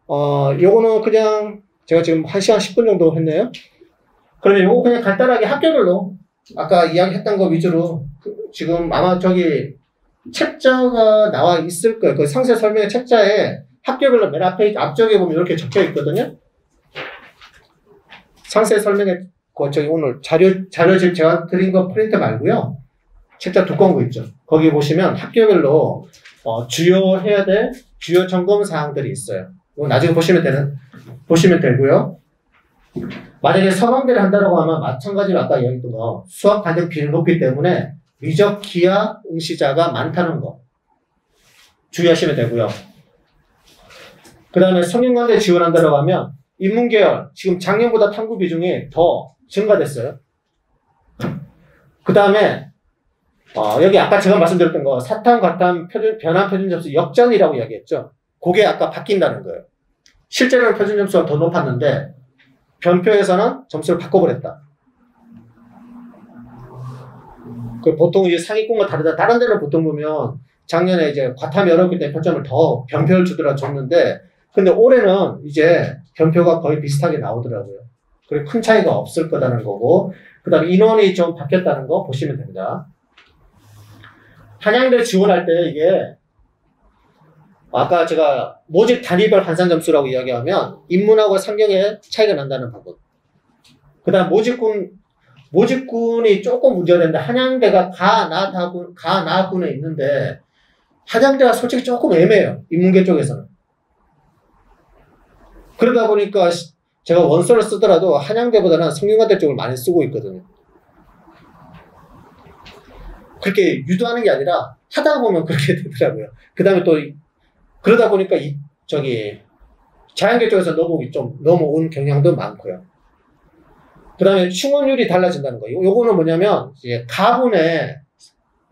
[SPEAKER 1] 요거는 그냥, 제가 지금 1시간 10분 정도 했네요. 그러면 요거 그냥 간단하게 학교별로, 아까 이야기했던 거 위주로, 지금 아마 저기, 책자가 나와 있을 거예요. 그 상세 설명의 책자에 학교별로 맨 앞에, 앞쪽에 보면 이렇게 적혀 있거든요. 상세 설명에, 저기 오늘 자료집 제가 드린 거 프린트 말고요. 책자 두꺼운 거 있죠. 거기 보시면 학교별로, 주요 해야 될 주요 점검 사항들이 있어요. 이거 나중에 보시면 되고요. 만약에 서강대를 한다고 하면 마찬가지로 아까 이야기했던 거 수학 간접 비율이 높기 때문에 미적 기하 응시자가 많다는 거 주의하시면 되고요. 그 다음에 성균관대 지원한다고 하면 인문계열 지금 작년보다 탐구 비중이 더 증가됐어요. 그 다음에 여기 아까 제가 말씀드렸던 거 사탐, 과탐, 변환 표준 점수 역전이라고 이야기했죠. 그게 아까 바뀐다는 거예요. 실제로는 표준 점수가 더 높았는데 변표에서는 점수를 바꿔버렸다. 보통 이제 상위권과 다르다. 다른 데는 보통 보면 작년에 이제 과탐이 어렵기 때문에 표점을 더 변표를 주더라 줬는데 근데 올해는 이제 변표가 거의 비슷하게 나오더라고요. 그리고 큰 차이가 없을 거라는 거고 그 다음에 인원이 좀 바뀌었다는 거 보시면 됩니다. 한양대 지원할 때 이게 아까 제가 모집 단위별 환산 점수라고 이야기하면 인문하고 상경에 차이가 난다는 부분. 그 다음 모집군이 조금 문제가 되는데 한양대가 가나군에 있는데 한양대가 솔직히 조금 애매해요. 인문계 쪽에서는. 그러다 보니까 제가 원서를 쓰더라도 한양대보다는 성균관대 쪽을 많이 쓰고 있거든요. 그렇게 유도하는 게 아니라 하다 보면 그렇게 되더라고요. 그 다음에 또 그러다 보니까 자연계 쪽에서 넘어온 경향도 많고요. 그 다음에 충원율이 달라진다는 거예요. 요거는 뭐냐면 이제 가군에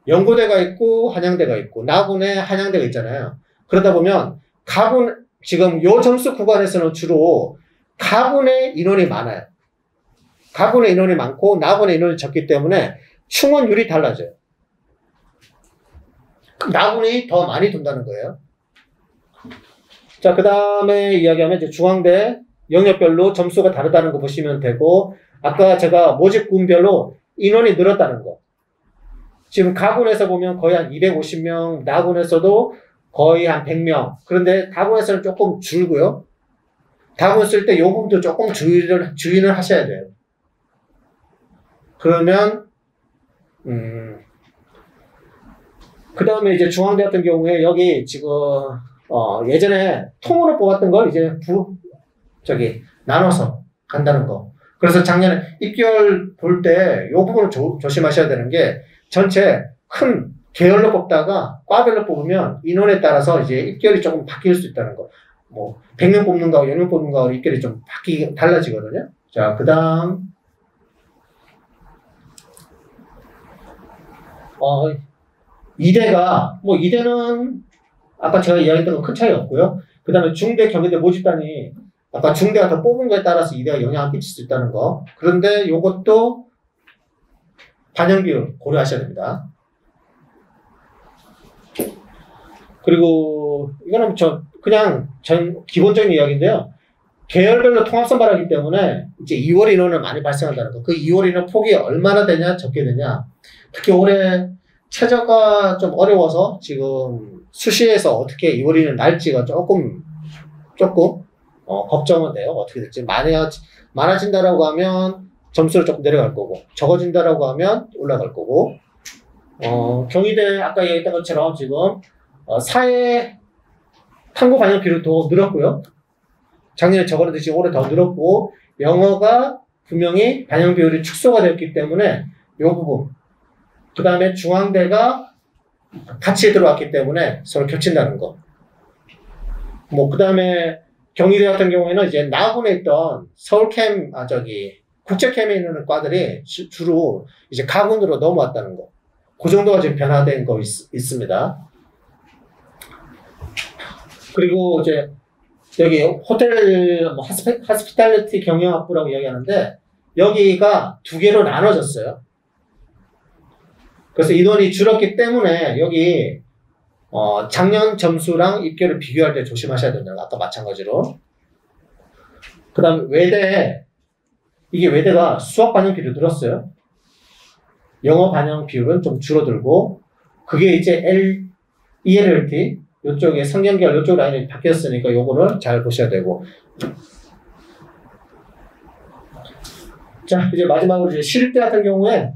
[SPEAKER 1] 연고대가 있고 한양대가 있고 나군에 한양대가 있잖아요. 그러다 보면 지금 요 점수 구간에서는 주로 가군의 인원이 많아요. 가군의 인원이 많고 나군의 인원이 적기 때문에 충원율이 달라져요. 나군이 더 많이 돈다는 거예요. 자, 그 다음에 이야기하면 이제 중앙대 영역별로 점수가 다르다는 거 보시면 되고, 아까 제가 모집군별로 인원이 늘었다는 거. 지금 가군에서 보면 거의 한 250명, 나군에서도 거의 한 100명. 그런데 다군에서는 조금 줄고요. 다군 쓸 때 요 부분도 조금 주의를 하셔야 돼요. 그러면, 그 다음에 이제 중앙대 같은 경우에 여기 지금, 예전에 통으로 뽑았던 걸 이제 나눠서 간다는 거. 그래서 작년에 입결 볼 때 요 부분을 조심하셔야 되는 게 전체 큰 계열로 뽑다가 과별로 뽑으면 인원에 따라서 이제 입결이 조금 바뀔 수 있다는 거. 뭐, 100명 뽑는 거하고 10명 뽑는 거하고 입결이 좀 달라지거든요. 자, 그 다음. 이대는 아까 제가 이야기했던 건 큰 차이 없고요. 그 다음에 중대, 경희대 모집단이 아까 중대가 더 뽑은 거에 따라서 이대가 영향을 끼칠 수 있다는 거. 그런데 이것도 반영 비율 고려하셔야 됩니다. 그리고 이거는 그냥 기본적인 이야기인데요. 계열별로 통합선발하기 때문에 이제 2월 인원을 많이 발생한다는 거. 그 2월 인원 폭이 얼마나 되냐, 적게 되냐. 특히 올해 최저가 좀 어려워서 지금 수시에서 어떻게 2월 인원 날지가 조금 걱정은 돼요. 어떻게 될지. 많아진다라고 하면 점수를 조금 내려갈 거고, 적어진다라고 하면 올라갈 거고, 경희대 아까 얘기했던 것처럼 지금, 사회 탐구 반영 비율이 더 늘었고요. 작년에 적었는데 지금 올해 더 늘었고, 영어가 분명히 반영 비율이 축소가 되었기 때문에 이 부분. 그 다음에 중앙대가 같이 들어왔기 때문에 서로 겹친다는 거. 그 다음에 경희대 같은 경우에는 이제 나군에 있던 국제캠에 있는 과들이 주로 이제 가군으로 넘어왔다는 거. 그 정도가 지금 변화된 거 있습니다. 그리고 이제 여기 호텔 뭐 하스피탈리티 경영학부라고 이야기하는데 여기가 두 개로 나눠졌어요. 그래서 인원이 줄었기 때문에 여기 작년 점수랑 입결을 비교할 때 조심하셔야 된다는 거. 아까 마찬가지로. 그 다음 외대, 이게 외대가 수학 반영 비율이 늘었어요. 영어 반영 비율은 좀 줄어들고, 그게 이제 ELLT, 요쪽에 상경계열 요쪽 라인이 바뀌었으니까 요거를 잘 보셔야 되고. 자, 이제 마지막으로 이제 실대 같은 경우에,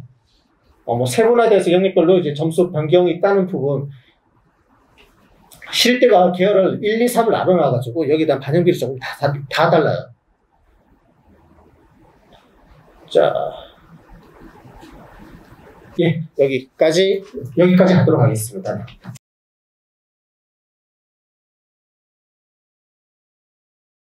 [SPEAKER 1] 뭐 세분화돼서 영역별로 이제 점수 변경이 있다는 부분, 실대가 계열을 1, 2, 3을 나눠놔가지고 여기에 대한 반영 비율이 조금 다 달라요. 자, 예, 여기까지 하도록 하겠습니다.